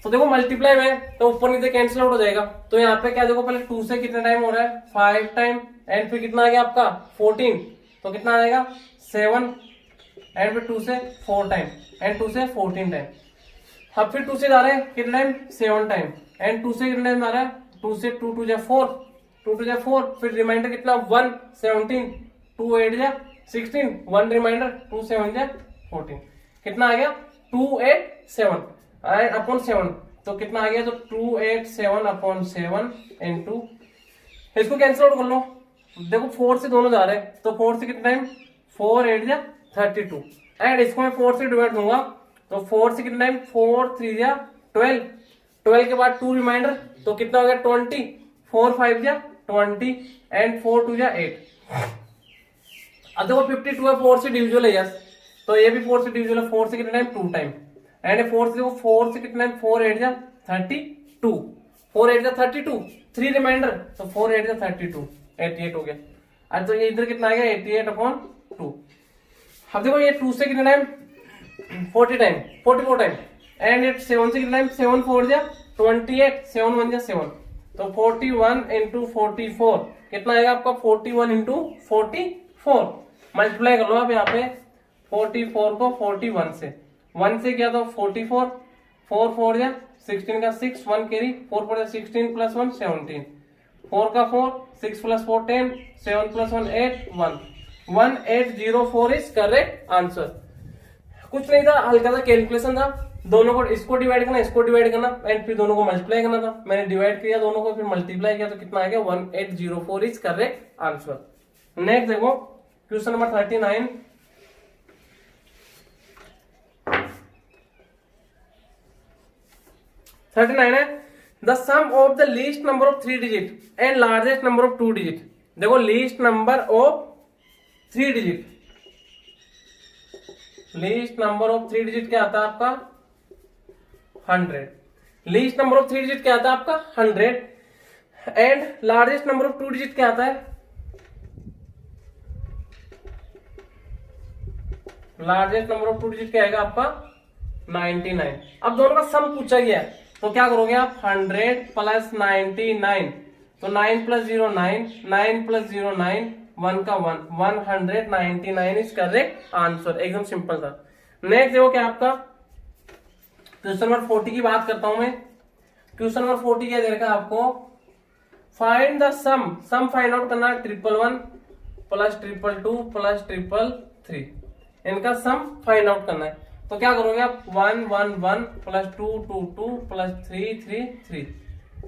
तो देखो मल्टीप्लाई में तो ऊपर नीचे कैंसिल आउट हो जाएगा, तो यहाँ पे क्या देखो पहले 2 से कितना टाइम हो रहा है 5 टाइम एंड फिर कितना आ गया आपका 14, तो कितना आ जाएगा 7 एंड फिर 2 से 4 टाइम एंड 2 से 14 टाइम, अब फिर 2 से जा रहे हैं कितना टाइम 7 टाइम एंड 2 से कितना टाइम आ रहा है 2 से 2 2 जा 4, 2 2 जा 4, फिर रिमाइंडर कितना 1 17 2 8 जा 16 1 रिमाइंडर 2 7 जा 14, कितना आ गया 287 अपॉन 7, तो कितना आ गया तो 287 अपॉन 7 इनटू, इसको कैंसिल आउट कर लो, देखो 4 से दोनों जा रहे हैं, तो 4 से कितना टाइम 4 8 जा 32 एंड इसको मैं 4 से डिवाइड दूंगा, तो 4 से कितना टाइम 4 3 जा 12, 12 के बाद 2 रिमाइंडर, तो कितना हो गया 20, 4 5 जा 20 एंड 4 2 जा 8। अब देखो 52 है 4 से डिविजिबल है यस, तो ये भी 4 से डिविजिबल है, 4 से कितना टाइम 2 टाइम एंड 4 से देखो 4 से कितना टाइम 4 8 जा 32, 4 8 जा 32, 3 रिमाइंडर, तो 4 8 जा 32 88 हो गया। अब तो ये इधर कितना आ गया 88 अपॉन 2। अब देखो ये 2 से कितना टाइम 40 टाइम 44 टाइम एंड 7 से कितना टाइम 7 4 जा 28 7 1 जा 7, तो 41 इंटू 44 कितना आएगा आपका 41 इंटू 44, मल्टीप्लाई कर लो आप यहाँ पे 44 को 41 से, 1 से क्या था 44 4 4 जा 16 का 6 1 कैरी 4 4 जा 16 प्लस 1 17 4 का 4 6 plus 4 10 7 plus 1 8 1 1804 is correct answer. कुछ नहीं था, हल्का सा कैलकुलेशन था, दोनों को इसको डिवाइड करना इसको डिवाइड करना एंड फिर दोनों को मल्टीप्लाई करना था, मैंने डिवाइड किया दोनों को फिर मल्टीप्लाई किया, तो कितना आ गया 1804 इज करेक्ट आंसर। नेक्स्ट देखो क्वेश्चन नंबर 39 है, the sum of the least number of 3 digit and largest number of 2 digit. देखो least number of 3 digit, least number of 3 digit क्या आता है आपका 100, लीस्ट नंबर ऑफ 3 डिजिट क्या आता है आपका 100 and largest number of 2 digit क्या आता है, लार्जेस्ट नंबर ऑफ 2 डिजिट क्या आएगा आपका 99। अब दोनों का सम पूछा गया है, तो क्या करोगे आप 100 प्लस 99, तो 9 प्लस 0 9, 9 प्लस 0 9, 1 का 1, 199 इज करेक्ट आंसर। एकदम सिंपल था। नेक्स्ट देखो क्या आपका क्वेश्चन नंबर 40 की बात करता हूं मैं। क्वेश्चन नंबर 40 क्या दे रखा है आपको, find the sum find out करना है 111 प्लस 222 प्लस 333, इनका सम फाइंड आउट करना है। तो क्या करोगे आप 111 प्लस 222 प्लस 333,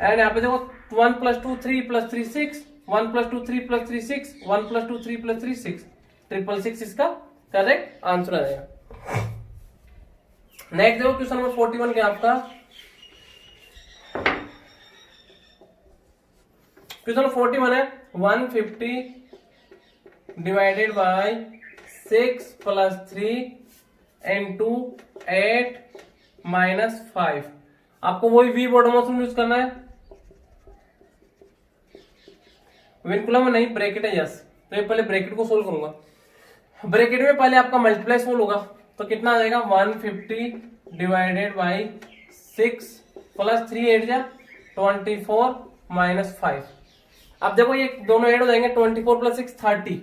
एंड यहाँ पे देखो 1 plus 2 3 plus 3 6, 1 plus 2 3 plus 3 6, 1 plus 2 3 plus 3 6, 666 इसका करेक्ट आंसर आ जाएगा। नेक्स्ट देखो क्वेश्चन नंबर 41 क्या आपका, क्वेश्चन नंबर 41 है 150 divided by 6 plus 3 into 8 minus 5। आपको वही वी बॉर्ड मोशन यूज करना है, विनकुलम में नहीं, ब्रैकेट है यस। तो ये पहले ब्रैकेट को सोल्व करूंगा। ब्रैकेट में पहले आपका मल्टीप्लाई सोल्व होगा, तो कितना आ जाएगा 150 डिवाइडेड बाई 6 प्लस 3 8 जा 24 माइनस 5। अब देखो ये दोनों ऐड हो जाएंगे, 24 प्लस 6 30,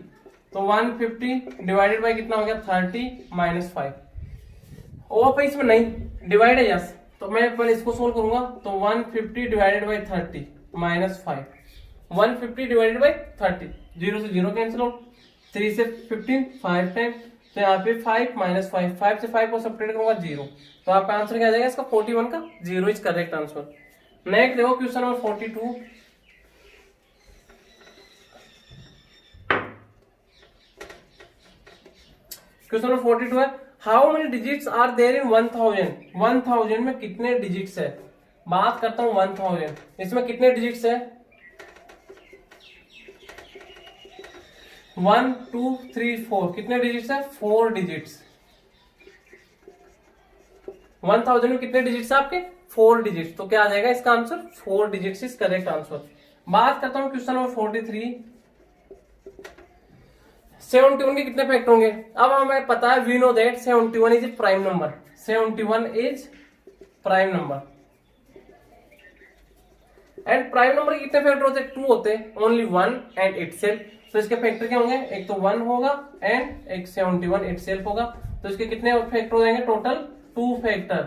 तो 150 डिवाइडेड बाई कितना हो गया 30 माइनस 5। ओवर पे इसमें नहीं, डिवाइड है यस, तो मैं पहले इसको सोल्व करूंगा। तो 150 divided by 30 minus 5, 150 divided by 30, 0 से 0 कैंसिल आउट, 3 से 15 5 टाइम, तो यहाँ पे 5 माइनस 5, 5 से 5 को सब्ट्रैक्ट करूंगा 0, तो आपका आंसर क्या आ जाएगा इसका 41 का 0 इज करेक्ट आंसर। नेक्स्ट देखो क्वेश्चन नंबर 42, क्वेश्चन नंबर 42 है how many digits are there in 1000। 1000 में कितने डिजिट्स है, बात करता हूं 1000, इसमें कितने डिजिट्स है 1 2 3 4, कितने डिजिट्स है 4 डिजिट्स। 1000 में कितने डिजिट्स है आपके 4 डिजिट्स, तो क्या आ जाएगा इसका answer 4 digits is correct answer. बात करता हूं क्वेश्चन नंबर 43, 71 के कितने फैक्टर होंगे। अब हमें पता है we know that 71 is a prime number, 71 is prime number, and prime number के कितने फैक्टर होते हैं 2 होते हैं, ओनली 1 एंड इटसेल्फ। तो इसके फैक्टर क्या होंगे, एक तो 1 होगा एंड एक 71 इटसेल्फ होगा, तो इसके कितने फैक्टर हो जाएंगे टोटल 2 फैक्टर,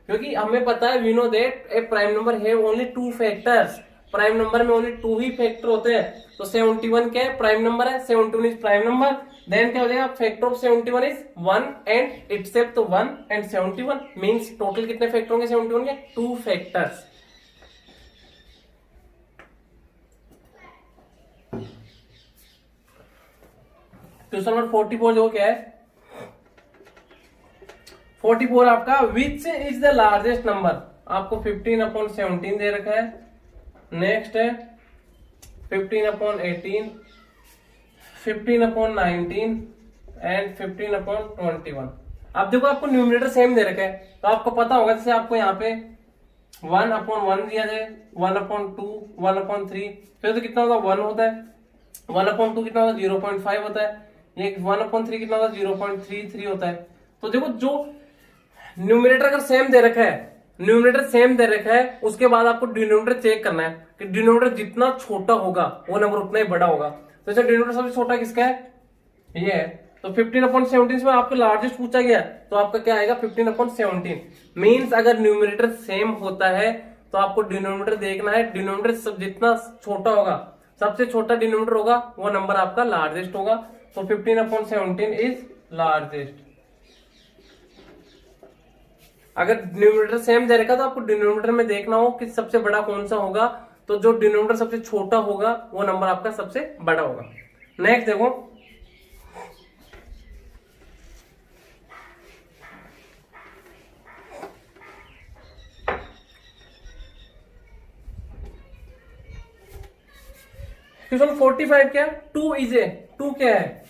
क्योंकि हमें पता है we know that a prime number है ओनली 2 फैक्टर्स, प्राइम नंबर में ओनली 2 ही फैक्टर होते हैं। तो 71 क्या है प्राइम नंबर है, 71 इज प्राइम नंबर, देन क्या हो जाएगा factor of 71 is 1 and itself, तो 1 एंड 71 मींस टोटल कितने फैक्टर होंगे 71 के 2 फैक्टर्स। क्वेश्चन नंबर 44 जो क्या है 44 आपका which is the largest number, आपको 15/17 दे रखा है। नेक्स्ट है 15/18, 15/19 एंड 15/21। अब देखो आपको न्यूमरेटर सेम दे रखा है, तो आपको पता होगा जैसे आपको यहाँ पे 1/1 दिया जाए, 1/2, 1/3, फिर तो कितना होता है 1 होता है, 1/2 कितना होता है 0.5 होता है, ये 1/3 कितना होता है 0.33 होता है। तो देखो जो न्यूमरेटर अगर सेम दे रखा है, न्यूमरेटर सेम दे रखा है, उसके बाद आपको डिनोमिनेटर चेक करना है कि डिनोमिनेटर जितना छोटा होगा वो नंबर उतना ही बड़ा होगा। तो इसे डिनोमिनेटर सबसे छोटा किसका है, ये है, तो 15/17 में आपको लार्जेस्ट पूछा गया, तो आपका क्या आएगा 15/17। मींस अगर न्यूमरेटर सेम होता है तो आपको डिनोमिनेटर देखना है, डिनोमिनेटर सब जितना छोटा होगा, सबसे छोटा डिनोमिनेटर होगा वो नंबर आपका लार्जेस्ट होगा, तो 15/17 इज लार्जेस्ट। अगर डिनोमिनेटर सेम दे रखा तो आपको डिनोमिनेटर में देखना हो कि सबसे बड़ा कौन सा होगा, तो जो डिनोमिनेटर सबसे छोटा होगा वो नंबर आपका सबसे बड़ा होगा। नेक्स्ट देखो क्वेश्चन 45 क्या 2 इज ए, 2 क्या है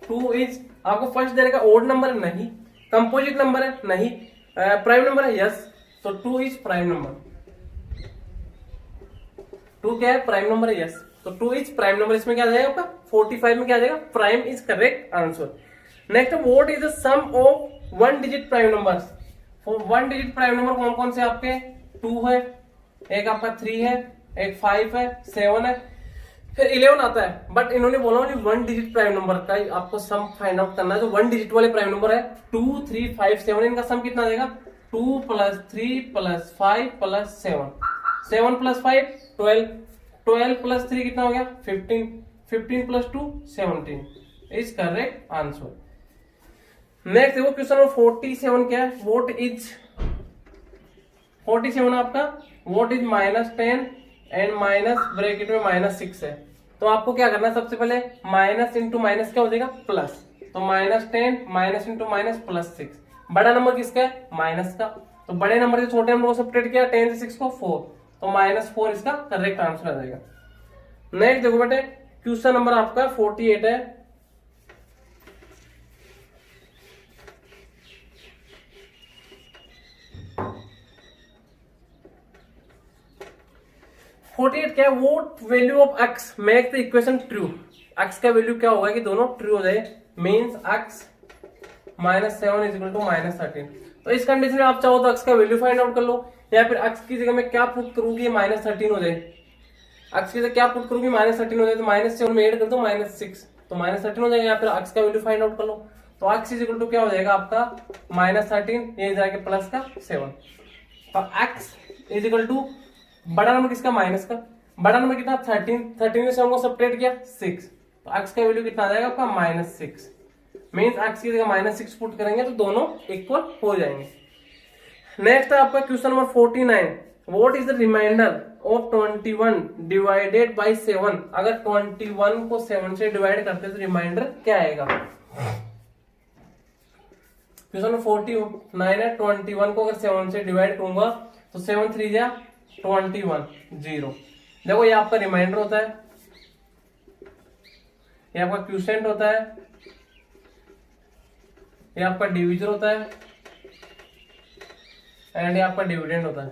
2 इज, आपको फर्स्ट दे रखा ओड नंबर है नहीं, कंपोजिट नंबर है नहीं, प्राइम नंबर है यस, तो 2 इज प्राइम नंबर, 2 क्या है प्राइम नंबर है यस, तो 2 इज प्राइम नंबर। इसमें क्या आ जाएगा आपका 45 में क्या आ जाएगा prime is correct answer. Next what is the sum of 1 digit prime numbers, one digit prime number कौन कौन से आपके? 2 है, एक आपका 3 है, एक 5 है, 7 है, फिर 11 आता है। बट इन्होंने बोला वन डिजिट प्राइम नंबर का आपको सम फाइंड आउट करना है। जो वन डिजिट वाले प्राइम नंबर है 2, 3, 5, 7, इनका सम कितना देगा? 2 + 3 + 5 + 7, 7 + 5 12, 12 + 3 कितना हो गया? 15, 15 + 2 17 इज करेक्ट आंसर। नेक्स्ट देखो क्वेश्चन नंबर 47 क्या है? व्हाट इज 47 आपका what is -10 and minus bracket में -6 है। तो आपको क्या करना है? सबसे पहले माइनस इंटू माइनस क्या हो जाएगा? प्लस। तो -10 माइनस इंटू माइनस +6। बड़ा नंबर किसका है? माइनस का। तो बड़े नंबर से छोटे नंबर को सेपरेट किया 10 से 6 को 4, तो -4 इसका करेक्ट आंसर आ जाएगा। नेक्स्ट देखो बेटे क्वेश्चन नंबर आपका 48 है। क्या है? Vote value of x make the equation true. x का वैल्यू क्या होगा कि दोनों ट्रू हो जाए, मींस x -7 = -13। तो इस कंडीशन में आप चाहो तो x का वैल्यू फाइंड आउट कर लो, या फिर x की जगह में क्या पुट करूंगी? -13 हो जाए। x की जगह क्या पुट करूंगी? -13 हो जाए, तो -7 में ऐड कर दो -6, तो -13 हो जाएगा। या फिर x का वैल्यू फाइंड आउट कर लो, तो x = क्या हो जाएगा आपका? -13, ये जाके प्लस का 7। और x = बड़ा नंबर किसका? माइनस का। बड़ा नंबर कितना? 13, 13 में से हमको सब्ट्रैक्ट किया 6, तो x का वैल्यू कितना आ जाएगा आपका? -6। मींस x की जगह -6 पुट करेंगे तो दोनों इक्वल हो जाएंगे। नेक्स्ट है आपका question number 49। What is the reminder of 21 divided by 7? अगर 21 को 7 से डिवाइड करते तो रिमाइंडर क्या आएगा? क्वेश्चन नंबर 49 है। 21 को अगर 7 से डिवाइड करूंगा तो 7 3 जा 21 0। देखो ये आपका रिमाइंडर होता है, ये आपका क्वोशिएंट होता है, ये आपका डिविजन होता है, एंड ये आपका डिविडेंड होता है।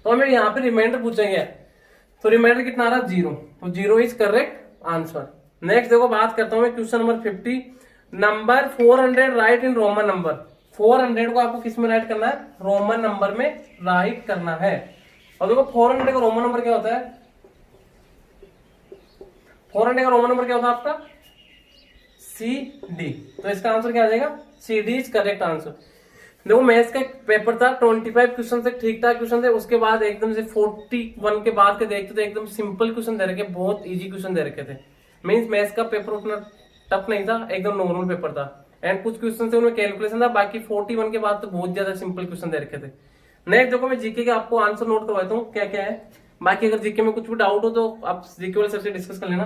तो हमें यहाँ पे रिमाइंडर पूछेंगे, तो रिमाइंडर कितना आ रहा है? 0, तो 0 इज करेक्ट आंसर। नेक्स्ट देखो बात करता हूं मैं question number 50। Number 400 right in Roman number. 400 को आपको किस में राइट करना है? रोमन नंबर में राइट करना है। और देखो 400 का रोमन नंबर क्या होता है? 400 का रोमन नंबर क्या होता है आपका? CD। तो इसका आंसर क्या आ जाएगा? CD is correct answer. देखो मैथ्स का पेपर था, 25 क्वेश्चन से ठीक ठाक क्वेश्चन थे, उसके बाद एकदम से 41 के बाद के देखते तो एकदम सिंपल क्वेश्चन दे रखे, बहुत इजी क्वेश्चन दे रखे थे। मींस मैथ्स का पेपर उतना टफ नहीं था, एकदम नॉर्मल पेपर था। एंड कुछ क्वेश्चन से उनमें कैलकुलेशन था, बाकी 41 के बाद तो बहुत ज्यादा सिंपल क्वेश्चन दे रखे थे। नेक्स्ट देखो मैं जीके के आपको आंसर नोट करवाता हूँ क्या क्या है। बाकी अगर जीके में कुछ भी डाउट हो तो आप जीके वाले सर से डिस्कस कर लेना।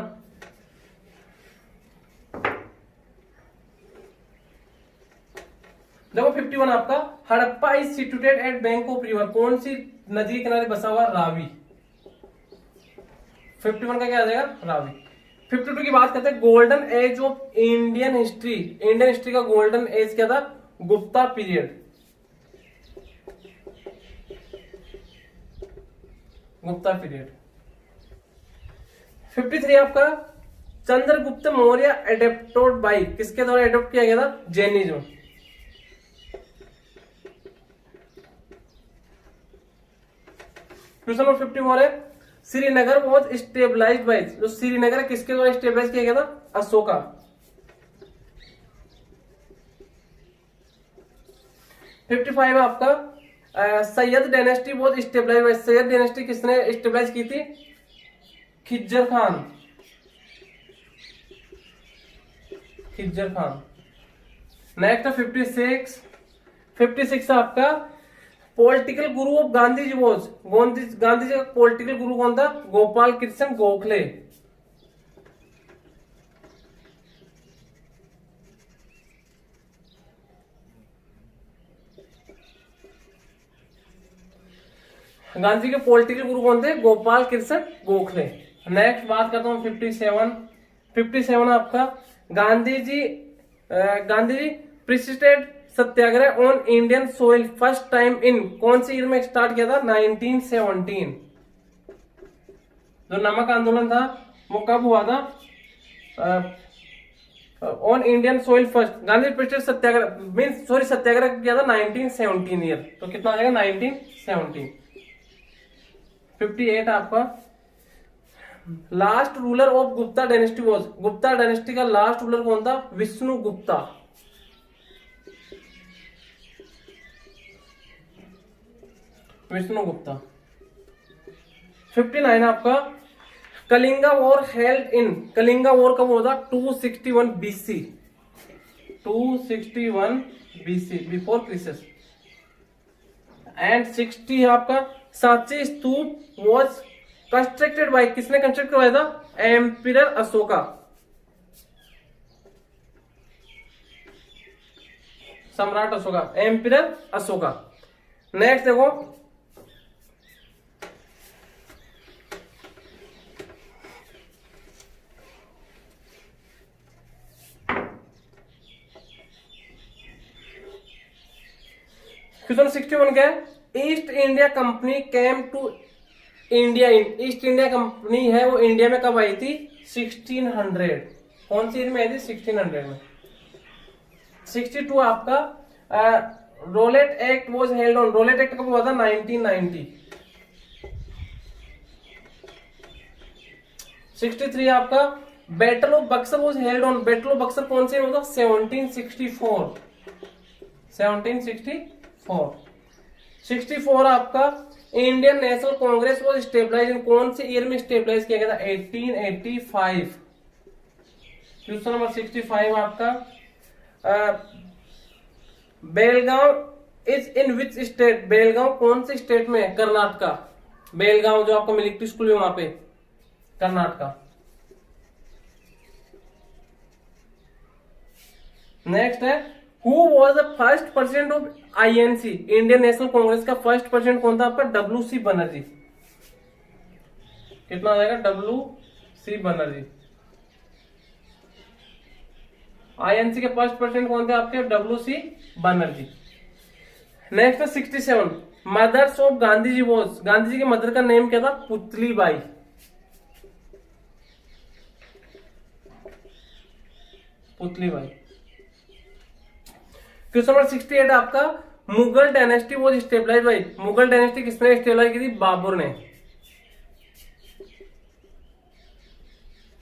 देखो 51 आपका Harappa is situated at bank of river. कौन सी नदी के किनारे बसा हुआ? रावी। 51 का क्या आ जाएगा? रावी। 52 की बात करते हैं golden age of Indian history. Indian history का गोल्डन एज क्या था? गुप्ता पीरियड। गुप्ता पीरियड। 53 आपका चंद्रगुप्त मौर्य एडेप्टेड बाय, किसके द्वारा एडॉप्ट किया गया था? जैनिज्म। क्वेश्चन नंबर 54 है श्रीनगर वॉज स्टेबलाइज्ड बाय। जो श्रीनगर है किसके द्वारा स्टेबलाइज किया गया था? अशोका। 55 है आपका Sayyid dynasty was stabilized by. Sayyid dynasty किसने स्टेबलाइज की थी? खिज्जर खान। खिज्जर खान। नेक्स्ट है 56। 56 है आपका political guru of Gandhi ji was. Gandhi ji का पॉलिटिकल गुरु कौन था? गोपाल कृष्ण गोखले। गांधी के पॉलिटिकल गुरु कौन थे? गोपाल कृष्ण गोखले। नेक्स्ट बात करता हूं 57। 57 आपका Gandhi ji president satyagraha on Indian soil first time in कौन सी ईयर में स्टार्ट किया था? 1917। जो नमक आंदोलन था वो कब हुआ था? On Indian soil first Gandhi presented satyagraha mean sorry satyagraha किया था 1917 ईयर, तो कितना आ जाएगा 1917। 58 आपका last ruler of Gupta dynasty was, Gupta dynasty का लास्ट रूलर कौन था? विष्णु गुप्ता। विष्णु गुप्ता। 59 आपका Kalinga war held in, Kalinga war कब हुआ था? 261 BC, 261 BC before crisis. And 60 आपका Sanchi stupa was constructed by, किसने कंस्ट्रक्ट करवाया था? एम्पिरर अशोका, सम्राट अशोका, एम्पिरर अशोका। नेक्स्ट देखो क्वेश्चन 61 क्या है? East India company came to India in, east India company है वो इंडिया में कब आई थी? 1600। कौन सी ईयर में आई थी? 1600 में। 62 आपका Rowlatt act was held on, Rowlatt act कब हुआ था? 1990। 63 आपका battle of Buxar was held on, battle of Buxar कौन से हुआ था? 1764, 1764। 64 आपका Indian National Congress was stabilize in, कौन से ईयर में स्टेबलाइज किया गया था? 1885। क्वेश्चन नंबर 65 आपका Belgaum is in which state, Belgaum कौन से स्टेट में है? कर्नाटका। बेलगांव जो आपका मिलिट्री स्कूल है वहां पे, कर्नाटका। नेक्स्ट है who was the first president of INC, Indian National Congress का फर्स्ट प्रेसिडेंट कौन था आपका? डब्ल्यू.सी. बनर्जी। कितना आ जाएगा? डब्ल्यू.सी. बनर्जी। आईएनसी के फर्स्ट प्रेसिडेंट कौन थे आपके? डब्ल्यू.सी. बनर्जी। नेक्स्ट है 67 mothers of Gandhi ji was, Gandhi ji की मदर का नेम क्या था? पुतली बाई, पुतली बाई। क्वेश्चन नंबर 68 आपका Mughal dynasty was stabilize by, Mughal dynasty किसने स्टेबलाइज की थी? बाबर ने,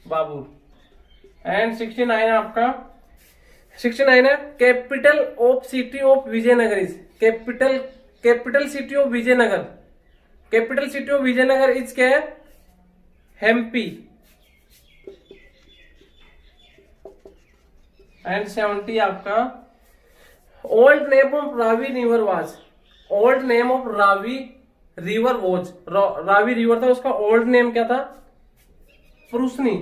बाबर। एंड 69 आपका 69 है capital of city of Vijayanagar is, capital city of Vijayanagar, capital city of Vijayanagar is क्या है? हेम्पी। एंड 70 आपका old name of Ravi river was, old name of Ravi river was, Ravi river था उसका ओल्ड नेम क्या था? परुसनी,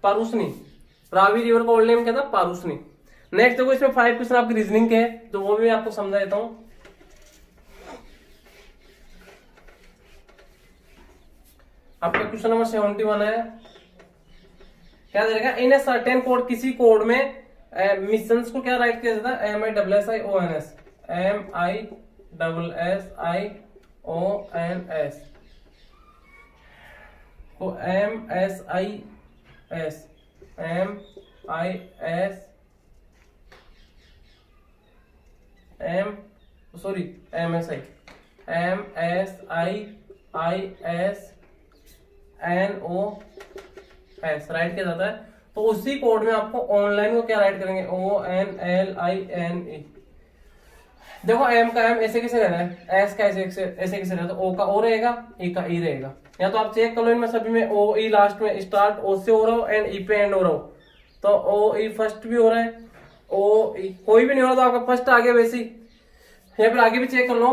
पारुसनी। रावी रिवर का ओल्ड नेम क्या था? पारुसनी। नेक्स्ट देखो इसमें 5 क्वेश्चन आपकी रीजनिंग के हैं, तो वो भी मैं आपको समझा देता हूं। आपका क्वेश्चन नंबर 71 है, क्या देगा? इन ए सर्टेन कोड, किसी कोड में मिशंस को क्या राइट किया जाता है? MISSIONS, MISSIONS तो MSIONS राइट किया जाता है। तो उसी कोड में आपको ऑनलाइन को क्या राइट करेंगे? ONLINE। देखो एम का एम ऐसे कैसे रहना है, एस का ऐसे ऐसे कैसे रहना है, तो ओ का ओ रहेगा, ई का ई रहेगा। या तो आप चेक कर लो इनमें सभी में ओ ई लास्ट में स्टार्ट ओ से हो रहा हो एंड ई पे एंड हो रहा हो, तो ओ ई फर्स्ट भी हो रहा है, ओ ई कोई भी नहीं हो रहा तो आपका फर्स्ट आ गया वैसे ही। या फिर आगे भी चेक कर लो,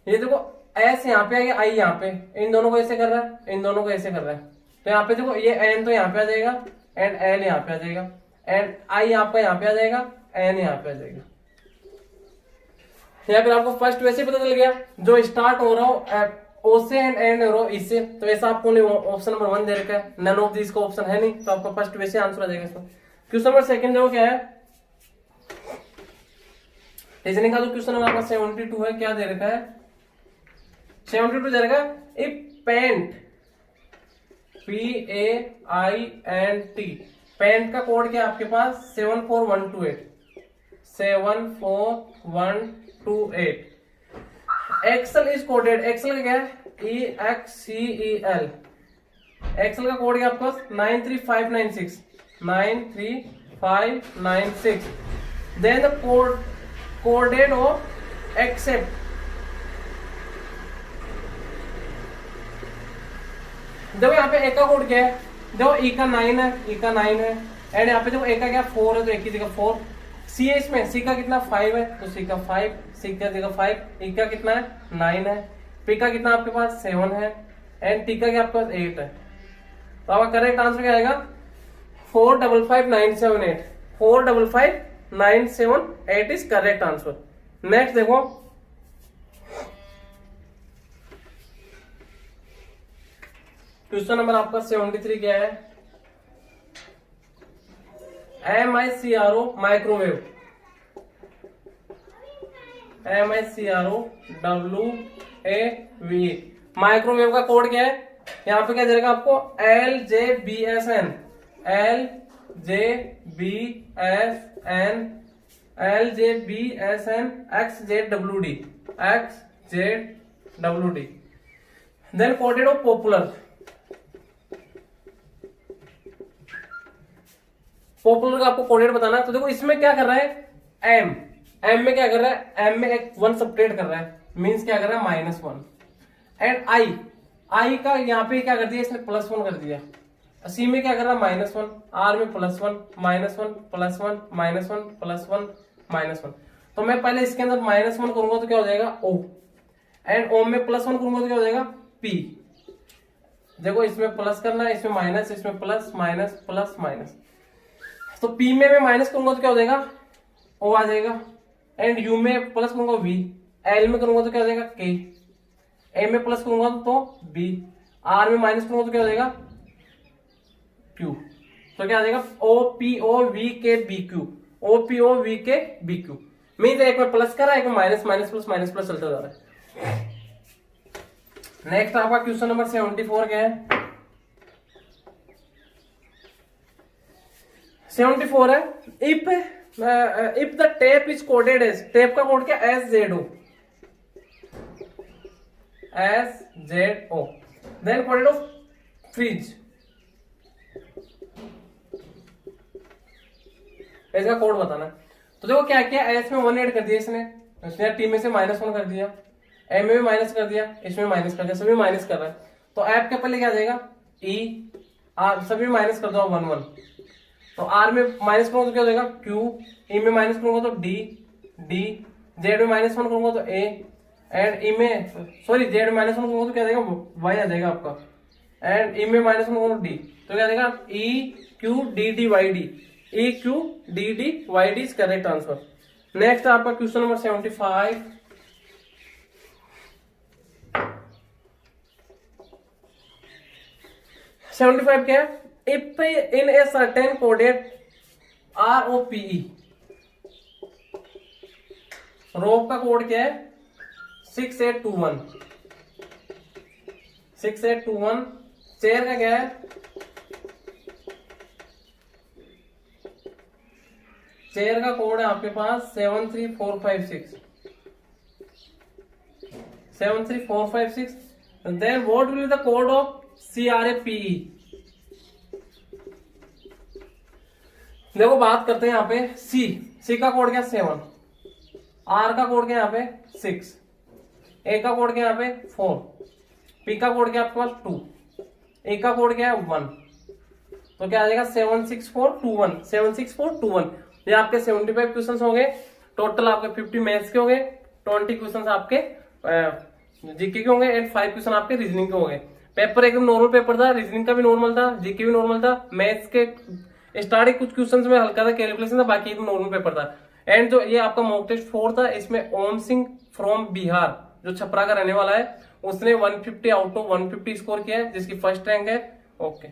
ये देखो एस यहाँ पे आ गया, आई यहाँ पे, इन दोनों को ऐसे कर रहा है, इन दोनों को ऐसे कर रहा है। तो यहाँ पे देखो ये एन तो यहाँ पे आ जाएगा एंड एल यहाँ पे आ जाएगा एंड आई आपका यहाँ पे आ जाएगा, एन यहाँ पे आ जाएगा। या फिर आपको फर्स्ट वैसे पता चल गया जो स्टार्ट हो रहा हो ओ से एंड एंड हो रहा हो इससे, तो ऐसा आपको ऑप्शन नंबर 1 दे रखा है, नन ऑफ दिस का ऑप्शन है नहीं, तो आपका फर्स्ट वैसे आंसर आ जाएगा इसमें। क्वेश्चन नंबर सेकंड देखो क्या है, रीजनिंग का जो क्वेश्चन नंबर आपका 72 है, क्या दे रखा है? 72 दे रखा है, इफ पेंट PAINT। पेंट का कोड क्या है आपके पास 74128, 74128। एक्सेल इज कोडेड, एक्सेल का क्या है EXCEL। एक्सेल का कोड क्या आपके पास 93596, 93596। Then the coded of except. देखो यहाँ पे ए का कोड क्या है, देखो ई का 9 है, ई का 9 है। एंड यहाँ पे देखो ए का क्या 4 है, तो एक की जगह 4। सी है इसमें, सी का कितना 5 है, तो सी का 5, सी का जगह 5। ई का कितना है 9 है। पी का कितना आपके पास 7 है। एंड टी का क्या आपके पास 8 है। तो आपका करेक्ट आंसर क्या आएगा 455978। 455978 इज करेक्ट आंसर। नेक्स्ट देखो, क्वेश्चन नंबर आपका 73 क्या है, MICRO माइक्रोवेव, MICROWAVE माइक्रोवेव का कोड क्या है, यहाँ पे क्या देगा आपको LJBSN, XZWD। Then coded of popular. Popular का आपको कोडेड बताना है। तो देखो इसमें क्या कर रहा है एम में क्या कर रहा है, एम में एक 1 सबट्रैक्ट कर रहा है, मींस क्या कर रहा है -1। एंड आई का यहाँ पे क्या कर दिया इसने +1 कर दिया। सी में क्या कर रहा है -1, आर में +1 -1 +1 -1 +1 -1। तो मैं पहले इसके अंदर -1 करूंगा तो क्या हो जाएगा O, एंड O में +1 करूंगा तो क्या हो जाएगा P। देखो इसमें प्लस करना है, इसमें माइनस, इसमें प्लस माइनस प्लस माइनस। तो P में मैं माइनस करूंगा तो क्या हो जाएगा O आ जाएगा। एंड U में प्लस करूंगा V, L में करूंगा तो क्या हो जाएगा K, A में प्लस करूंगा तो B, R में माइनस करूंगा तो क्या हो जाएगा Q। तो क्या आ जाएगा OPOVKBQ, OPOVKBQ। मीन्स एक में प्लस कर रहा है, एक में minus minus plus minus plus चलता जा रहा है। नेक्स्ट आपका क्वेश्चन नंबर 74 क्या है, 74 है if the tape is coded as, tape का कोड क्या SZO, then coded of fridge, इसका कोड बताना। तो देखो क्या किया, एस में 1 ऐड कर दिया इसने टी में से -1 कर दिया, एम में भी माइनस कर दिया, इसमें माइनस कर दिया, सभी माइनस कर रहा है। तो एप के पहले क्या आ जाएगा ई, आर सभी माइनस कर दो 1 1। तो आर में माइनस करूंगा तो क्या हो जाएगा क्यू, ई में माइनस करूंगा तो डी, जेड में -1 करूंगा तो ए, एंड ई में जेड में -1 करूंगा तो क्या आ जाएगा वाई आ जाएगा आपका, एंड ई में -1 करूंगा तो डी। तो क्या आ जाएगा EQDDYD, EQDDYD is correct answer. Next आपका क्वेश्चन नंबर 75, 75 क्या है, if in a certain coded ROPE, रोप का कोड क्या है 6821, 6821। चेयर का क्या है, चेयर का कोड है आपके पास 73456, 73456। Then what will be the code of CRAPE। देखो बात करते हैं यहाँ पे सी का कोड क्या 7, आर का कोड क्या यहाँ पे 6, ए का कोड क्या यहाँ पे 4, पी का कोड क्या आपके पास 2, ए का कोड क्या है 1। तो क्या आ जाएगा 76421, 76421। ये आपके 75 क्वेश्चन हो गए टोटल, आपके 50 मैथ्स के हो गए, 20 क्वेश्चन आपके जीके के होंगे, एंड 5 क्वेश्चन आपके रीजनिंग के हो गए। पेपर एकदम नॉर्मल पेपर था, रीजनिंग का भी नॉर्मल था, जीके भी नॉर्मल था, मैथ्स के स्टार्टिंग कुछ क्वेश्चंस में हल्का था कैलकुलेशन था, बाकी एकदम नॉर्मल पेपर था। एंड जो ये आपका मॉक टेस्ट 4 था, इसमें ओम सिंह फ्रॉम बिहार जो छपरा का रहने वाला है, उसने 150 आउट ऑफ 150 स्कोर किया है, जिसकी फर्स्ट रैंक है। ओके।